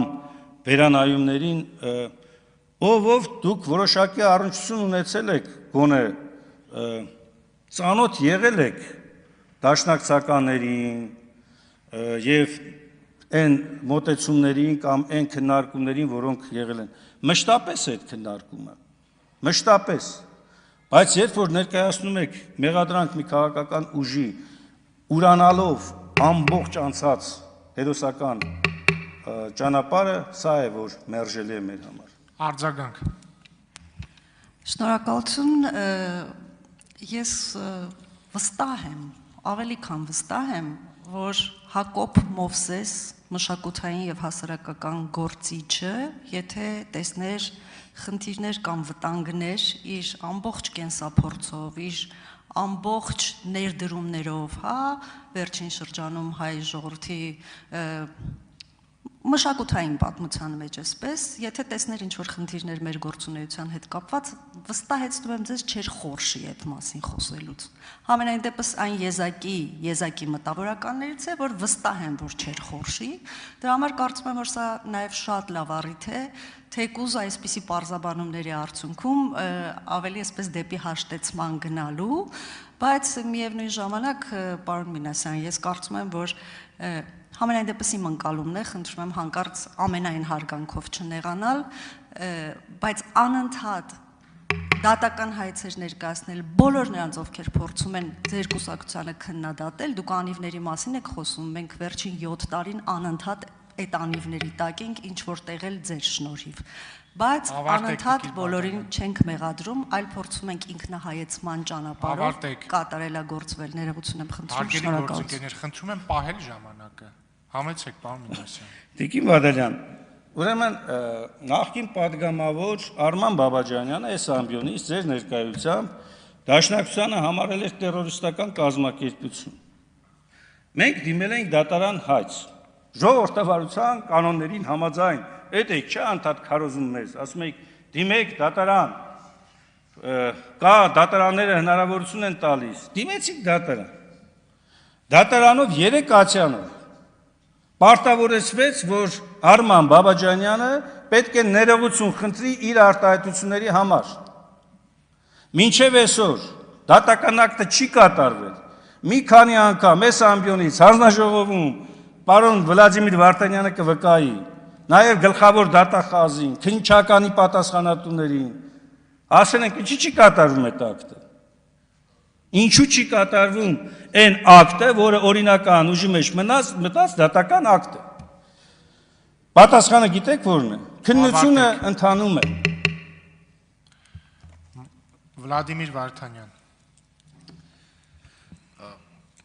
վերանայումներին, ով դուք որոշակի առնչություն ունեցել եք, գոնե ծանոթ եղել եք դաշնակցականներին եւ այն մոտեցումներին կամ այն քննարկումներին, որոնք եղել են, մշտապես այդ քննարկումը, մշտապես, բայց երբ որ ներկայացնում եք մեղադրանք մի քաղաքական ուժի ուրանալով ամբողջ անցած հերոսական ճանապարհը, սա է, որ մերժելի է մեր համար։ Արձագանք։ Շնորհակալություն, ես վստահ եմ, ավելի քան վստահ եմ, որ Հակոբ Մովսես մշակութային եւ հասարակական գործիչը, եթե տեսներ խնդիրներ կամ վտանգներ իր ամբողջ կենսափորձով, իր ամբողջ ներդրումներով, վերջին շրջանում հայ ժողովրդի մշակութային պատմության մեջ էսպես, եթե տեսներ ինչ-որ խնդիրներ մեր գործունեության հետ կապված, վստահեցնում եմ ձեզ չեր խորշի այդ մասին խոսելուց։ Համենայն դեպս այն եզակի մտավորականներից է, որ վստահ եմ, որ չեր խորշի, դրա համար կարծում եմ, որ սա նաև շատ լավ առիթ է, թեկուզ այսպիսի պարզաբանումների արդյունքում ավելի այսպես դեպի հաշտեցման գնալու, բայց միևնույն ժամանակ, պարոն Մինասյան, ես կարծում եմ, որ համենայն դեպս իմ ընկալումն է, խնդրում եմ հանկարծ ամենայն հարգանքով չնեղանալ, բայց անընդհատ դատական հայցեր ներկայացնել բոլոր նրանց, ովքեր փորձում են ձեր կուսակցությանը քննադատել, դուք անիվների մասին եք խոսում, մենք վերջին 7 տարին անընդհատ այդ անիվների տակ ենք ինչ որ տեղել ձեր շնորհիվ, բայց անընդհատ բոլորին չենք մեղադրում, այլ փորձում ենք ինքնահայեցման ճանապարհով կատարելագործվել, ներողություն եմ խնդրում, շնորհակալություն։ Խնդրում եմ պահել ժամանակը։ Համեցեք, պարոն Մինասյան։ Տիկին Բադալյան, ուրեմն նախկին падգամավոր Արման Բաբաջանյանը այս ամբիոնից ձեր ներկայությամբ դաշնակցությանը համարել էր տերորիստական կազմակերպություն։ Մենք դիմել ենք դատարան հայց, ժողովրդավարության կանոններին համաձայն, այդ եք չէ անդադ քարոզում մեզ, ասում եք դիմեք դատարան, կա դատարանները հնարավորություն են տալիս, դիմեցիք դատարան, դատարանով 3 ատյանով պարտավորեցվեց, որ Արման Բաբաջանյանը պետք է ներողություն խնդրի իր արտահայտությունների համար, մինչև այսօր դատական ակտը չի կատարվել, մի քանի անգամ այս ամբիոնից հանձնաժողովում պարոն Վլադիմիր Վարդանյանը կվկայի, նաև գլխավոր դատախազին, քննչականի պատասխանատուներին, ասեն ենք, ինչի չի կատարվում այդ ակտը, ինչու չի կատարվում այն ակտը, որը օրինական ուժի մեջ մտած դատական ակտ է, պատասխանը գիտեք որն է, քննությունը ընթանում է։ Վլադիմիր Վարդանյան։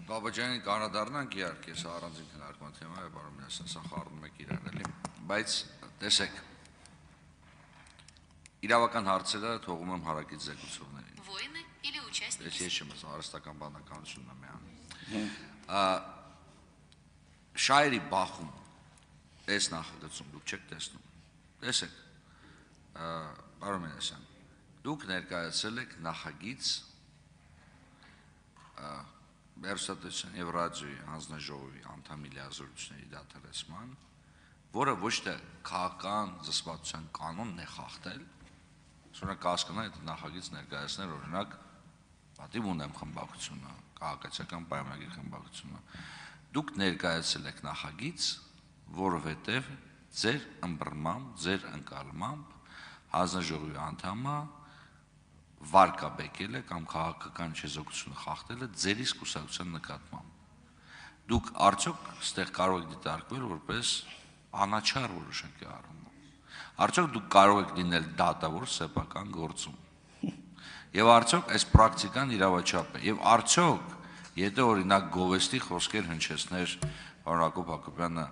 Բաբաջանին կանրադառնանք իհարկե, սա առանձին քննարկման թեմա է, պարոն Մինասյան, սա խառնում եք իրար էլի, բայց տեսեք, իրավական հարցերը թողում եմ հարակից զեկուցողներին։ Ես չեմ ասում, արհեստական բանականությունն եմ անում։ Շայրի բախում այս նախագծում դուք չեք տեսնում։ Տեսեք, պարոն Մինասյան, դուք ներկայացրել եք նախագիծ հեռուստատեսության եւ ռադիոյի հանձնաժողովի անդամի լիազորությունների դադարեցման, որը ոչ թե քաղաքական զսպվածության կանոնն է խախտել, սրանք կհասկանան այդ նախագիծ ներկայացնել օրինակ պատիվ ունեմ խմբակցությունը, քաղաքացիական պայմանագրի խմբակցությունը, դուք ներկայացրել եք նախագիծ, որովհետև ձեր ըմբռնմամբ, ձեր ընկալմամբ հանձնաժողովի անդամը վարկաբեկել է կամ քաղաքական չեզոքությունը խախտել է ձեր իսկ կուսակցության նկատմամբ։ Դուք արդյոք ստեղ կարող եք դիտարկվել որպես անաչառ որոշակի առումով։ Արդյոք դուք կարող եք լինել դատավոր սեփական գործում։ Եվ արդյոք այս պրակտիկան իրավաչափ է։ Եվ արդյոք, եթե օրինակ գովեստի խոսքեր հնչեցներ պարոն Հակոբ Հակոբյանը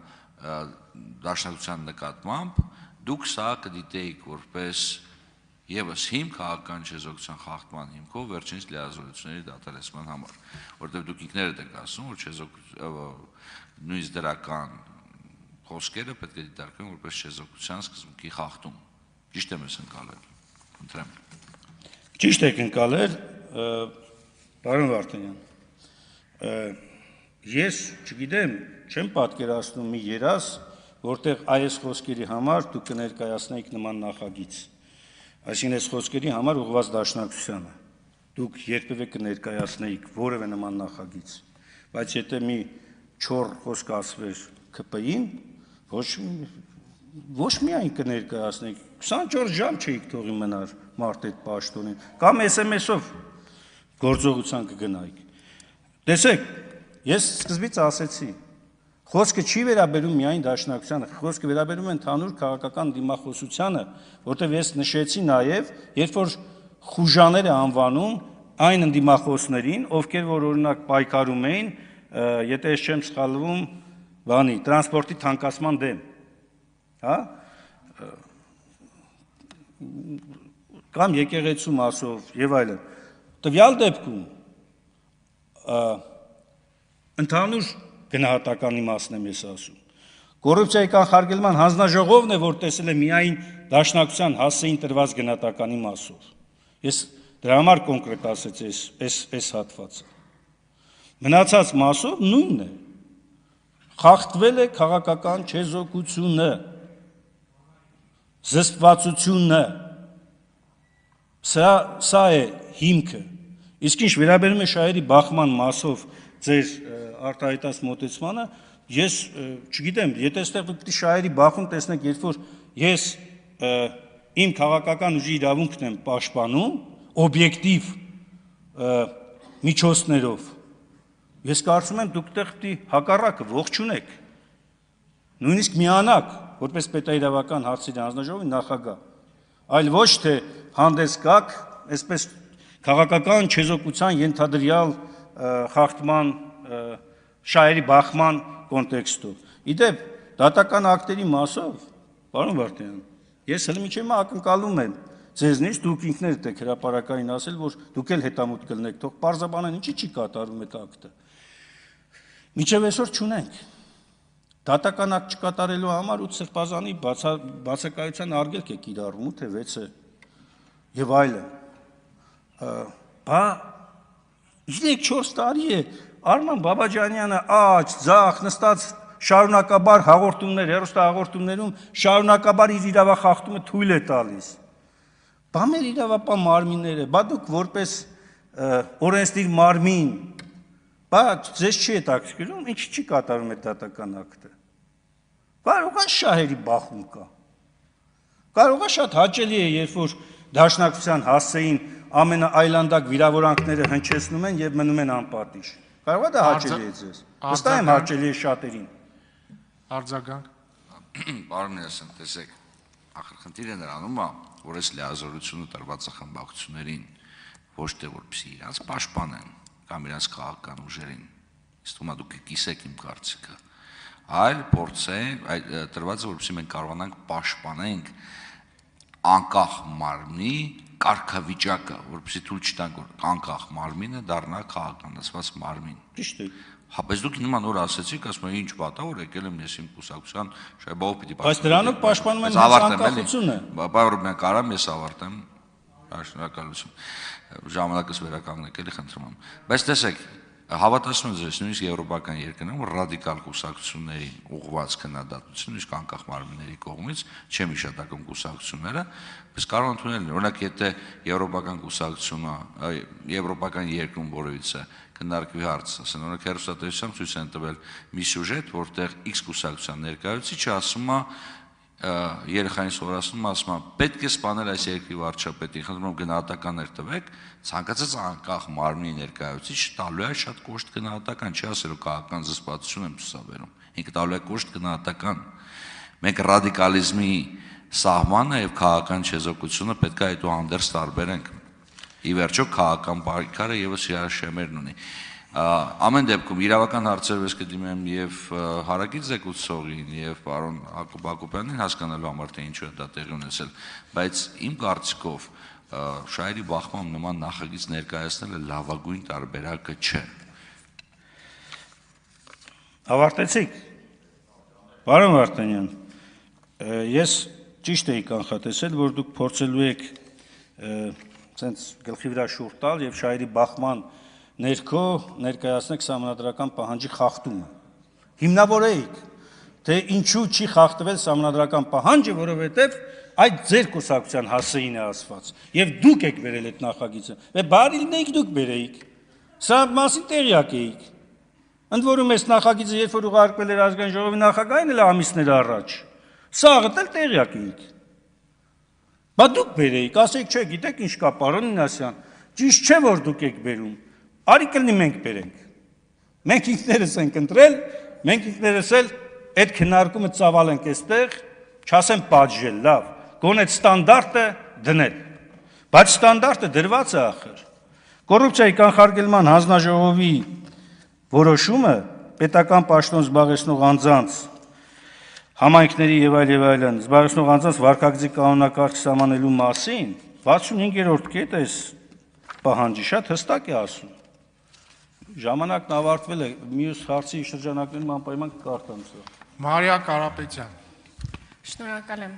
դաշնակցության նկատմամբ, դուք սա կդիտեիք որպես Եվս հիմք քաղաքական չեզոքության խախտման հիմքով վերջինիս լիազորությունների դադարեցման համար, որտեղ դուք ինքներդ եք ասում, որ նույնիսկ դրական խոսքերը պետք է դիտարկվեն որպես չեզոքության սկզբունքի խախտում։ Ճիշտ եմ ես ընկալել։ Խնդրեմ։ Ճիշտ եք ընկալել, պարոն Վարդանյան։ Ես չգիտեմ, չեմ պատկերացնում մի երազ, որտեղ այս խոսքերի համար դուք կներկայացնեիք նման նախագիծ։ Այսինքն այս խոսքերի համար ուղղված դաշնակցությանը դուք երբևէ կներկայացնեիք որևէ նման նախագիծ, բայց եթե մի չոր խոսք ասվեր ԿՊ-ին, ոչ միայն կներկայացնեիք, 24 ժամ չէիք թողի մնար մարդ այդ պաշտոնին, կամ SMS-ով գործողության կգնայիք։ Տեսեք, ես սկզբից ասեցի, խոսքը չի վերաբերում միայն դաշնակցությանը, խոսքը վերաբերում է ընդհանուր քաղաքական դիմախոսությանը, որտեղ ես նշեցի նաև, երբ որ խուժաներ է անվանում այն ընդդիմախոսներին, ովքեր որ օրինակ պայքարում էին, եթե ես չեմ սխալվում, տրանսպորտի թանկացման դեմ, հա? Կամ եկեղեցու մասով եւ այլն։ Տվյալ դեպքում ընդհանուր գնահատականի մասն եմ ես ասում։ Կոռուպցիայի կանխարգելման հանձնաժողովն է, որ տեսել է միայն դաշնակցության հասցեին տրված գնահատականի մասով։ Ես դրա համար կոնկրետ ասեցի այս հատվածը։ Մնացած մասով նույնն է։ Խախտվել է քաղաքական չեզոքությունը, զսպվածությունը։ Սա է հիմքը։ Իսկ ինչ վերաբերում է շահերի բախման մասով ձեր արտահայտած մոտեցմանը, ես չգիտեմ, եթե այստեղ դուք պիտի շահերի բախում տեսնեք, երբ որ ես իմ քաղաքական ուժի իրավունքն եմ պաշտպանում, օբյեկտիվ միջոցներով, ես կարծում եմ դուք տեղ պիտի հակառակը ողջունեք, նույնիսկ միանաք, որպես պետաիրավական հարցերի հանձնաժողովի նախագահ, այլ ոչ թե հանդես գաք, այսպես քաղաքական չեզոքության ենթադրյալ խախտման շահերի բախման կոնտեքստով։ Իդեպ դատական ակտերի մասով, պարոն Վարդանյան, ես հենց միջև ակնկալում եմ ձեզնից, դուք ինքներդ եք հրապարակային ասել, որ դուք էլ հետամուտ կլինեք, թող պարզաբանեն ինչի չի կատարում այդ ակտը։ Միջև այսօր չունենք։ Դատական ակտ չկատարելու համար 8 սրբազանի բացակայության արգելք է կիրառվում, 8-6 եւ այլն։ Բա 3-4 տարի է Արման Բաբաջանյանը աջ, ձախ նստած շարունակաբար հաղորդումներ, հեռուստահաղորդումներում շարունակաբար իր իրավախախտումը թույլ է տալիս։ Բա մեր իրավապահ մարմինները, բա դուք որպես օրենսդիր մարմին, բա ձեզ չի հետաքրքրում, ինչ չի կատարում այդ դատական ակտը։ Կարող է շահերի բախում կա։ Կարող է շատ հաճելի է, երբ որ դաշնակցության հասցեին ամենաայլանդակ վիրավորանքները հնչեցնում են եւ մնում են անպատիժ։ Կարող է դա հաճելի է ձեզ։ Վստահ եմ հաճելի է շատերին։ Արձագանք։ Պարոն Միասյան, տեսեք, ախր խնդիրը նրանում է, որ այս լիազորությունը տրված է խմբակցություններին, ոչ թե որպեսզի իրանց պաշտպանեն կամ իրանց քաղաքական ուժերին։ Իսկ թվում է դուք կիսեք իմ կարծիքը, այլ փորձեն տրվածը, որպեսզի մենք կարողանանք պաշտպանենք անկախ մարմնի կարգավիճակը, որպեսզի թույլ չտանք, որ անկախ մարմինը դառնա քաղաքականացված մարմին։ Ճիշտ է։ Հա, բայց դուք նման օր ասեցիք, ասում եք ինչ պատա, որ եկել եմ ես իմ կուսակցության շայբով պիտի պաշտպանեմ։ Բայց դրանով պաշտպանում են հենց անկախությունը։ Բայց մենք կարամ ես ավարտեմ, շնորհակալություն։ Ժամանակս վերականգնեք, էլի խնդրում եմ։ Բայց տեսեք, հավատացնում եմ ձեզ, նույնիսկ եվրոպական երկրներում ռադիկալ կուսակցություններին ուղղված քննադատություն, իսկ անկախ մարմինների կողմից չեմ հիշատակում կուսակցությունները, բայց կարող են ընդունել, օրինակ եթե եվրոպական կուսակցությունը, եվրոպական երկրում որևիցե քննարկվի հարց, ասեն, օրինակ հեռուստատեսությամբ ցույց են տվել մի սյուժետ, որտեղ X կուսակցության ներկայացուցիչը ասում է երեխային սովորացնում, ասում է պետք է սպանել այս երկրի վարչապետին, խնդրում եմ գնահատականներ տվեք, ցանկացած անկախ մարմնի ներկայացուցիչ տալու է շատ կոշտ գնահատական, չի ասելու քաղաքական զսպվածություն եմ ցուսաբերում, ինքը տալու է կոշտ գնահատական։ Մենք ռադիկալիզմի սահմանը եւ քաղաքական չեզոքությունը պետք է այդուհանդերձ տարբերենք։ Ի վերջո քաղաքական պայքարը եւս իր շեմերն ունի։ Ամեն դեպքում իրավական հարցերով ես կդիմեմ եւ հարակից զեկուցողին եւ պարոն Հակոբ Հակոբյանին հասկանալու համար թե ինչու է դա տեղի ունեցել, բայց իմ կարծիքով շահերի բախման նման նախագիծ ներկայացնելը լավագույն տարբերակը չէ։ Ավարտեցիք։ Պարոն Վարդանյան, ես ճիշտ էի կանխատեսել, որ դուք փորձելու եք ցենց գլխի վրա շուրջ տալ եւ շահերի բախման ներքո ներկայացնեք սահմանադրական պահանջի խախտումը։ Հիմնավորեիք, թե ինչու չի խախտվել սահմանադրական պահանջը, որովհետև այդ ձեր կուսակցության հասեին է ասված, եւ դուք եք վերել այդ նախագիծը։ Բայց բարի լինեիք դուք բերեիք։ Սա մասին տեղյակ էիք։ Ընդ որում այս նախագիծը երբ որ ուղարկվել էր ազգային ժողովի նախագահին էլ ամիսներ առաջ, սաղդ էլ տեղյակ էիք։ Բա դուք բերեիք, ասեք, չէ, գիտեք ինչ կա, պարոն Մինասյան, ճիշտ չէ որ դուք եք բերում։ Արի կլինի մենք բերենք։ Մենք ինքներս ենք ընտրել, մենք ինքներս էլ այդ քննարկումը ծավալենք այստեղ, չասեմ պատժել, լավ, գոնե ստանդարտը դնել։ Բայց ստանդարտը դրված է ախր։ Կոռուպցիայի կանխարգելման հանձնաժողովի որոշումը պետական պաշտոն զբաղեցնող անձանց համայնքների եւ այլն զբաղեցնող անձանց վարկագծի կանոնակարգ սահմանելու մասին 65-րդ կետ է պահանջի շատ հստակ է ասում։ Ժամանակն ավարտվել է, մյուս հարցի շրջանակներում անպայման կկարտամ սա։ Մարիա Կարապետյան։ Շնորհակալ եմ։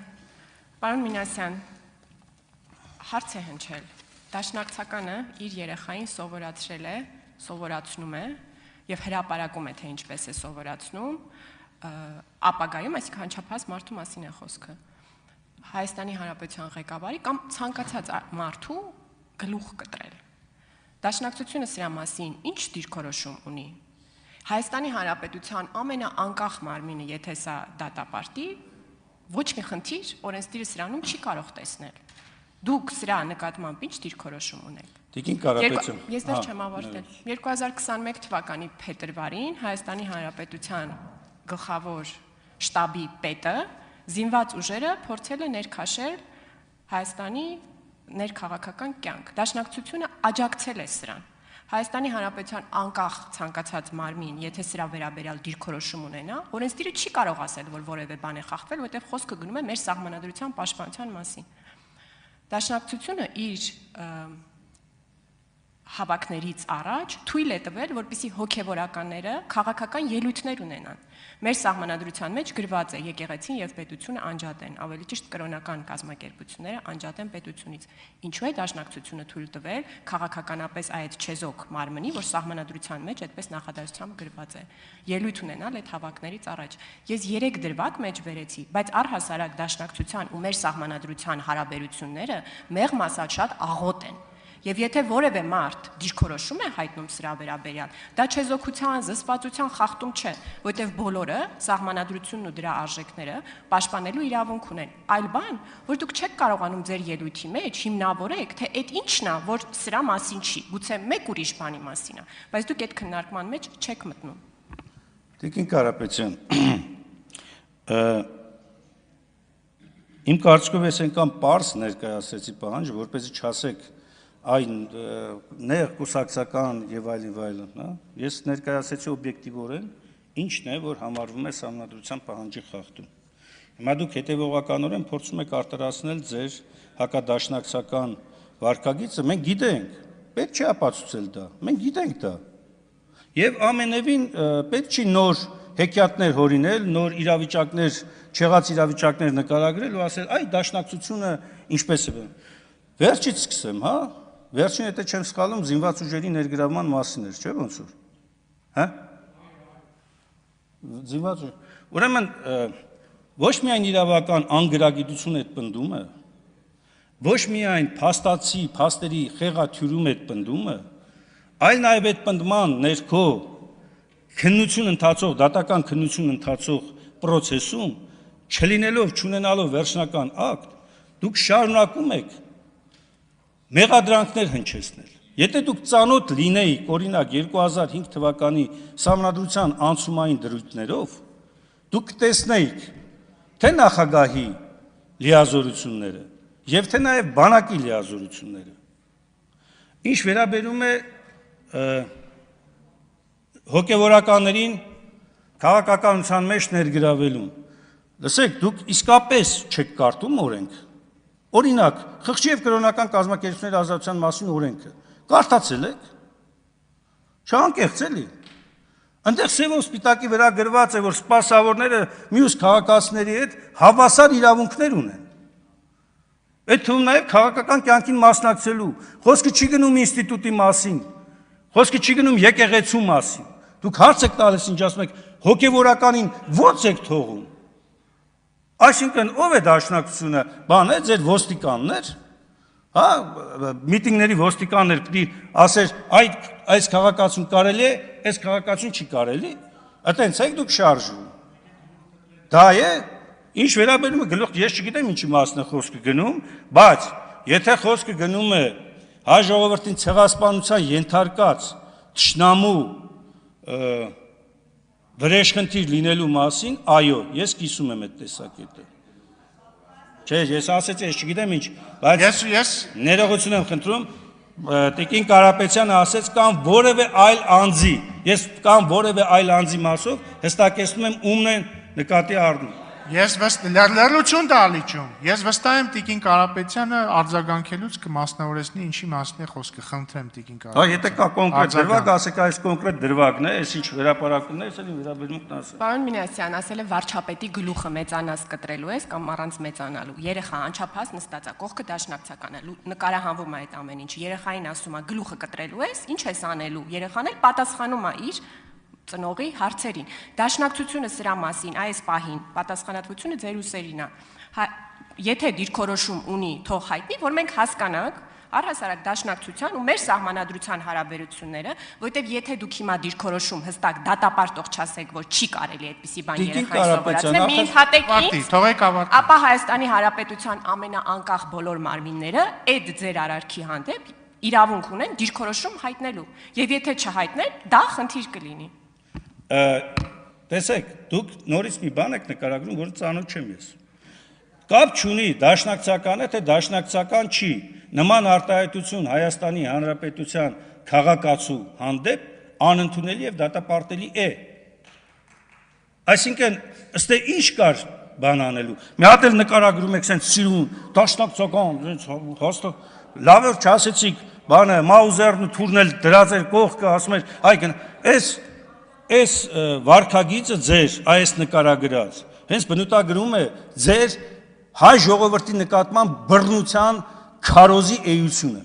Պարոն Մինասյան, հարց է հնչել։ Դաշնակցականը իր երեխային սովորացնում է եւ հրապարակում է, թե ինչպես է սովորացնում, ապագայում, այսինքն անչափահաս մարդու մասին է խոսքը։ Հայաստանի Հանրապետության ղեկավարի կամ ցանկացած մարդու գլուխ կտրել։ Դաշնակցությունը սրա մասին ինչ դիրքորոշում ունի։ Հայաստանի Հանրապետության ամենաանկախ մարմինը, եթե սա դատապարտի, ոչ մի խնդիր օրենսդիրը սրանում չի կարող տեսնել։ Դուք սրա նկատմամբ ինչ դիրքորոշում ունեք։ Տիկին Կարապետյան։ Ես դեռ չեմ ավարտել։ 2021 թվականի փետրվարին Հայաստանի Հանրապետության գլխավոր շտաբի պետը զինված ուժերը փորձել է ներքաշել Հայաստանի ներքաղաքական կյանք։ Դաշնակցությունը աջակցել է սրան։ Հայաստանի Հանրապետության անկախ ցանկացած մարմին, եթե սրա վերաբերյալ դիրքորոշում ունենա, օրենսդիրը չի կարող ասել, որ որևէ բան է խախտվել, որտեղ խոսքը գնում է մեր սահմանադրության պաշտպանության մասին։ Դաշնակցությունը իր հավաքներից առաջ թույլ է տվել, որպեսզի հոգևորականները քաղաքական ելույթներ ունենան։ Մեր սահմանադրության մեջ գրված է եկեղեցին եւ պետությունը անջատեն, ավելի ճիշտ կրոնական կազմակերպությունները անջատեն պետությունից։ Ինչու է դաշնակցությունը թույլ տվել քաղաքականապես այդ չեզոք մարմնի, որ սահմանադրության մեջ այդպես նախադասությամբ գրված է, ելույթ ունենալ այդ հավաքներից առաջ։ Ես 3 դրվագ մեջ վերեցի, բայց առհասարակ դաշնակցության ու մեր սահմանադրության հարաբերությունները մեղմ ասած շատ աղոտ են։ Եվ եթե որևէ մարդ դիրքորոշում է հայտնում սրա վերաբերյալ, դա չեզոքության, զսպվածության խախտում չէ, որտեղ բոլորը սահմանադրությունն ու դրա արժեքները պաշտպանելու իրավունք ունեն։ Այլ բան, որ դուք չեք կարողանում ձեր ելույթի մեջ հիմնավորեք, թե այդ ինչն է, որ սրա մասին չի, գուցե մեկ ուրիշ բանի մասին է, բայց դուք այդ քննարկման մեջ չեք մտնում։ Տիկին Կարապետյան, իմ կարծիքով ես այնքան պարզ ներկայացրեցի պահանջը, որպեսզի չասեք այն նեղ կուսակցական եւ այլն, հա։ Ես ներկայացեցի օբյեկտիվորեն ինչն է, որ համարվում է սահմանադրության պահանջի խախտում։ Հիմա դուք հետևողականորեն փորձում եք արտարացնել ձեր հակադաշնակցական վարկագիծը, մենք գիտենք, պետք չի ապացուցել դա, մենք գիտենք դա։ Եվ ամենևին պետք չի նոր հեքիաթներ հորինել, նոր իրավիճակներ, չեղած իրավիճակներ նկարագրել ու ասել, այ դաշնակցությունը ինչպես է։ Վերջից սկսեմ, հա։ Վերջին եթե չեմ սխալում, զինված ուժերի ներգրավման մասին էր, չէ՞ ոնց որ։ Հա։ Զինված ուժ։ Ուրեմն ոչ միայն իրավական անգրագիտություն է պնդումը, ոչ միայն փաստացի, փաստերի խեղաթյուրում է պնդումը, այլ նաև այդ պնդման ներքո քննություն ընթացող, դատական քննություն ընթացող process-ում չլինելով, չունենալով վերջնական ակտ, դուք շարունակում եք մեղադրանքներ հնչեցնել։ Եթե դուք ծանոթ լինեիք, օրինակ 2005 թվականի սահմանադրության անցումային դրույթներով, դուք կտեսնեիք թե նախագահի լիազորությունները եւ թե նաեւ բանակի լիազորությունները։ Ինչ վերաբերում է հոգևորականներին քաղաքականության մեջ ներգրավելուն։ Լսեք, դուք իսկապես չեք կարդում օրենք։ Օրինակ, խղճի եւ կրոնական կազմակերպությունների ազատության մասին օրենքը կարդացել եք։ Չանկեղծ էլի։ Այնտեղ սևով սպիտակի վրա գրված է, որ սպասավորները մյուս քաղաքացիների հետ հավասար իրավունքներ ունեն։ Այդ թվում նաև քաղաքական կյանքին մասնակցելու, խոսքը չի գնում ինստիտուտի մասին, խոսքը չի գնում եկեղեցու մասին։ Դուք հարց եք տալիս, ինչ ասում եք, հոգևորականին ո՞նց եք թողում։ Այսինքն ով է դաշնակցությունը, բան է, ձեր ոստիկաններ, հա, միտինգների ոստիկաններ պիտի ասեր, այս քաղաքացուն կարելի է, այս քաղաքացուն չի կարելի, այտենց եք դուք շարժում։ Դա է, ինչ վերաբերում է գլուխ, ես չգիտեմ ինչի մասն է խոսքը գնում, բայց եթե խոսքը գնում է հայ ժողովրդին ցեղասպանության ենթարկած թշնամու վրեժխնդիր լինելու մասին, այո, ես կիսում եմ այդ տեսակետը։ Չէ, ես ասեցի, ես չգիտեմ ինչ, բայց ես ներողություն եմ խնդրում, Տիկին Կարապետյանը ասեց կամ որևէ այլ անձի, ես կամ որևէ այլ անձի մասով հստակեցնում եմ ումն են նկատի առնում։ Ես լրություն տալիչում։ Ես վստահ եմ Տիկին Կարապետյանը արձագանքելուց կմասնավորեցնի ինչի մասին է խոսքը, խնդրեմ Տիկին Կարապետյան։ Հա, եթե կա կոնկրետ դրվագ, ասեք այս կոնկրետ դրվագն է, այս ինչ վերապարակումն է, այս էլի վերաբերմունքն ասել։ Պարոն Մինասյան, ասել է վարչապետի գլուխը մեծանաս կտրելու ես կամ առանց մեծանալու։ Երեխա անչափահաս նստած է, կողքը դաշնակցական է, նկարահանվում է այդ ամեն ինչ։ Երեխային ասում է գլուխը կտրելու ես, ինչ ես անելու։ Երեխան էլ պատասխանում է իր ծնողի հարցերին։ Դաշնակցությունը սրա մասին այս պահին պատասխանատվությունը ձեր ուսերին է։ Եթե դիրքորոշում ունի, թող հայտնի, որ մենք հասկանանք առհասարակ դաշնակցության ու մեր սահմանադրության հարաբերությունները, որտեվ եթե դուք հիմա դիրքորոշում հստակ դատապարտող չասեք, որ չի կարելի այդպիսի բան երեխային սովորացնել, մի ընդհատեք ինձ, ապա Հայաստանի Հանրապետության ամենաանկախ բոլոր մարմինները այդ ձեր արարքի հանդեպ իրավունք ունեն դիրքորոշում հայտնելու։ Եվ եթե չհայտնեն, դա խնդիր կլինի։ Տեսեք, դուք նորից մի բան եք նկարագրում, որը ծանոթ չեմ ես։ Կապ չունի դաշնակցական է, թե դաշնակցական չի։ Նման արտահայտություն Հայաստանի Հանրապետության քաղաքացու հանդեպ անընդունելի եւ դատապարտելի է։ Այսինքն, ըստ ինչ կար բան անելու։ Մի հատ էլ նկարագրում եք sense սիրուն, դաշնակցական, sense հաստատ լավ էր չասեցիք, բանը Մաուզերն ու թուրնել դրած էր կողքը, ասում էր, այգն, այս վարքագիծը ձեր, այս նկարագրած, հենց բնութագրում է ձեր հայ ժողովրդի նկատմամբ բռնության քարոզի էությունը։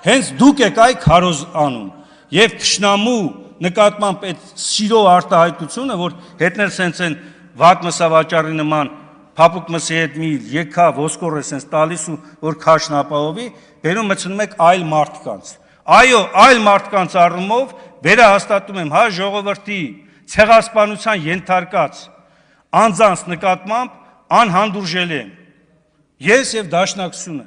Հենց դուք եք այ քարոզ անում եւ թշնամու նկատմամբ այդ սիրո արտահայտությունը, որ հետներ սենց են վատ մսավաճառի նման փափուկ մսի հետ մի եկա ոսկոր է սենց տալիս ու որ քաշն ապահովի, բերում մտցնում եք այլ մարդկանց։ Այո, այլ մարդկանց առումով վերահաստատում եմ հայ ժողովրդի ցեղասպանության ենթարկած անձանց նկատմամբ անհանդուրժելի եմ։ Ես եւ դաշնակցությունը։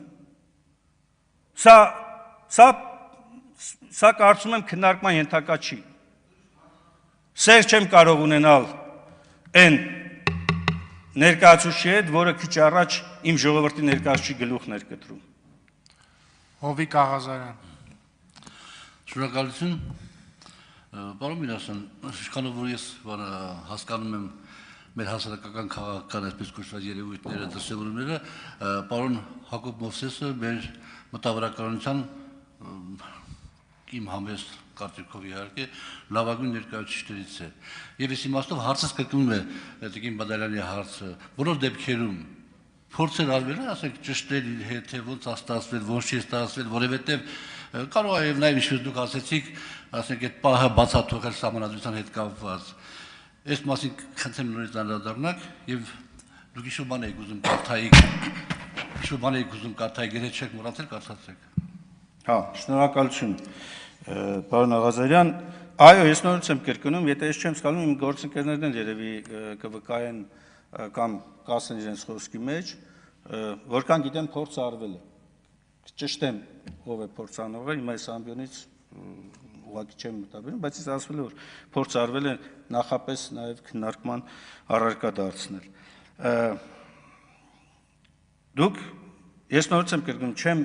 Սա կարծում եմ քննարկման ենթակա չի։ Սեր չեմ կարող ունենալ այն ներկայացուցիչի հետ, որը քիչ առաջ իմ ժողովրդի ներկայացուցիչի գլուխն էր կտրում։ Հովիկ Աղազարյան։ Շնորհակալություն։ Պարոն Մինասյան, ինչքանով որ ես հասկանում եմ մեր հասարակական քաղաքական այսպես կոչված երևույթները, դրսևորումները, պարոն Հակոբ Մովսեսը մեր մտավորականության իմ համեստ կարծիքով իհարկե լավագույն ներկայացուցիչներից է։ Եվ այս իմաստով հարցս կրկնում է Տիկին Բադալյանի հարցը, բոլոր դեպքերում փորձեր արվել է, ասենք ճշտել իր հետ, թե ոնց է ստացվել, ոնց չի ստացվել, որովհետև կարող է եւ նաեւ ինչպես դուք ասեցիք, ասենք այդ պահը բացատրել սահմանադրության հետ կապված։ Այս մասին խնդրեմ նորից անդրադառնաք եւ դուք ինչ բան եք ուզում կարդայիք, ինչ բան եք ուզում կարդայիք, եթե չեք մոռացել, կարդացեք։ Հա, շնորհակալություն, պարոն Աղազարյան։ Այո, ես նորից եմ կրկնում, եթե ես չեմ սխալվում, իմ գործընկերներն են երևի կվկայեն կամ կասեն իրենց խոսքի մեջ, որքան գիտեմ փորձ արվել է։ Ճշտեմ ով է փորձ անողը, հիմա այս ամբիոնից ուղղակի չեմ մտաբերում, բայց ես ասվել է որ փորձ արվել է նախապես նաև քննարկման առարկա դարձնել։ Դուք ես նորից եմ կրկնում, չեմ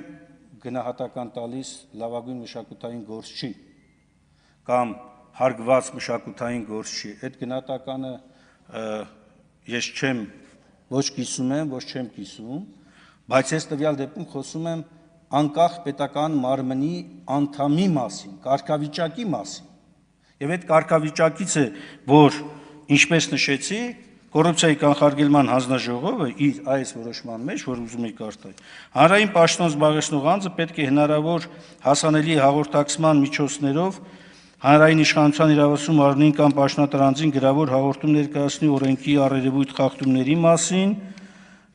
գնահատական տալիս լավագույն մշակութային գործչի կամ հարգված մշակութային գործ չի։ Այդ գնահատականը ես չեմ ոչ կիսում եմ, ոչ չեմ կիսում, բայց ես տվյալ դեպքում խոսում եմ անկախ պետական մարմնի անդամի մասին, կարգավիճակի մասին։ Եվ այդ կարգավիճակից է, որ ինչպես նշեցի, կոռուպցիայի կանխարգելման հանձնաժողովը իր այս որոշման մեջ, որ ուզում եք արտահայտել, հանրային պաշտոն զբաղեցնող անձը պետք է հնարավոր հասանելի հաղորդակցման միջոցներով հանրային իշխանության իրավասու մարմնին կամ պաշտոնատար անձին գրավոր հաղորդում ներկայացնի օրենքի առերևույթ խախտումների մասին,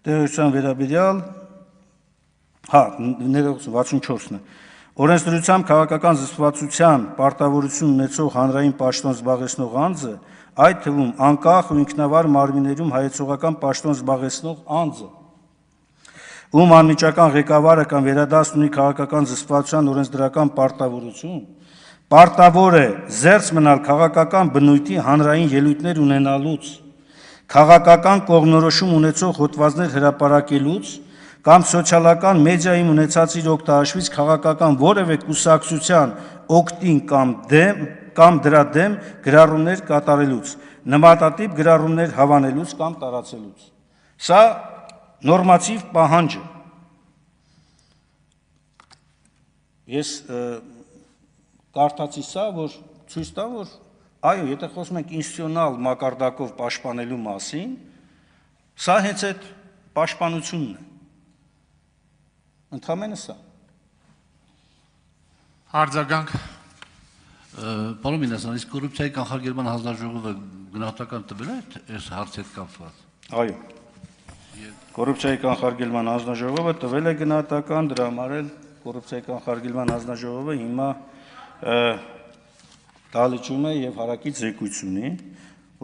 տեղեկության վերաբերյալ, ներողություն 64-ն է, օրենսդրությամբ քաղաքական զսպվածության պարտավորություն ունեցող հանրային պաշտոն զբաղեցնող անձը, այդ թվում անկախ ու ինքնավար մարմիններում հայեցողական պաշտոն զբաղեցնող անձը, ում անմիջական ղեկավարը կամ վերադասն ունի քաղաքական զսպվածության օրենսդրական պարտավորություն, պարտավոր է զերծ մնալ քաղաքական բնույթի հանրային ելույթներ ունենալուց, քաղաքական կողմնորոշում ունեցող հոդվածներ հրապարակելուց կամ սոցիալական մեդիայում ունեցած իր օգտահաշվից քաղաքական որևէ կուսակցության օգտին կամ դրա դեմ գրառումներ կատարելուց, նմանատիպ գրառումներ հավանելուց կամ տարածելուց։ Սա նորմատիվ պահանջ է։ Ես կարդացի սա, որ ցույց տամ, որ այո, եթե խոսում ենք ինստիտուցիոնալ մակարդակով պաշտպանելու մասին, սա հենց այդ պաշտպանությունն է։ Ընդհանրապես սա։ Արձագանք։ Պարոն Մինասյան, իսկ կոռուպցիայի կանխարգելման հանձնաժողովը գնահատական տվել է այս հարցի հետ կապված։ Այո։ Կոռուպցիայի կանխարգելման հանձնաժողովը տվել է գնահատական, դրա համար էլ կոռուպցիայի կանխարգելման հանձնաժողովը հիմա դալիճում է եւ հարակից զեկույց ունի,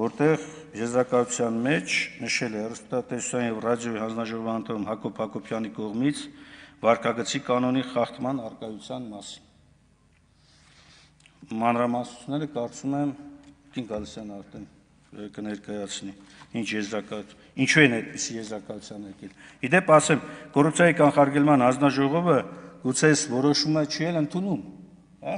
որտեղ եզրակացության մեջ նշել է հեռուստատեսության եւ ռադիոյի հանձնաժողովի անդամ Հակոբ Հակոբյանի կողմից վարկագծի կանոնի խախտման արկայության մասին։ Մանրամասնությունները կարծում եմ Կին Գալստյան արդեն կներկայացնի, ինչու են այդպիսի եզրակացության եկել։ Իդեպ ասեմ, կոռուպցիայի կանխարգելման հանձնաժողովը գուցե այս որոշումը չի էլ ընդունում, հա։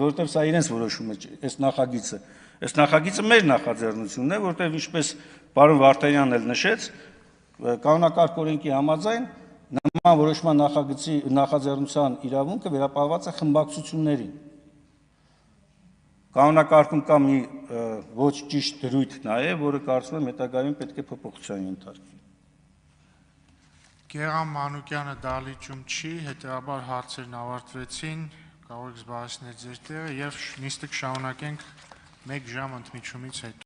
Որտեղ սա իրենց որոշումը չէ, այս նախագիծը։ Այս նախագիծը մեր նախաձեռնությունն է, որտեղ ինչպես պարոն Վարդանյանն էլ նշեց, կանոնակարգ օրենքի համաձայն նման որոշման նախագծի նախաձեռնության իրավունքը վերապահված է խմբակցություններին։ Կանոնակարգում կա մի ոչ ճիշտ դրույթ նաև, որը կարծում եմ հետագայում պետք է փոփոխության ենթարկվի։ Գեղամ Մանուկյանը դալիճում չի, հետեւաբար հարցերն ավարտվեցին, կարող եք զբաղեցնել ձեր տեղը եւ նիստը կշարունակենք 1 ժամ ընդմիջումից հետո։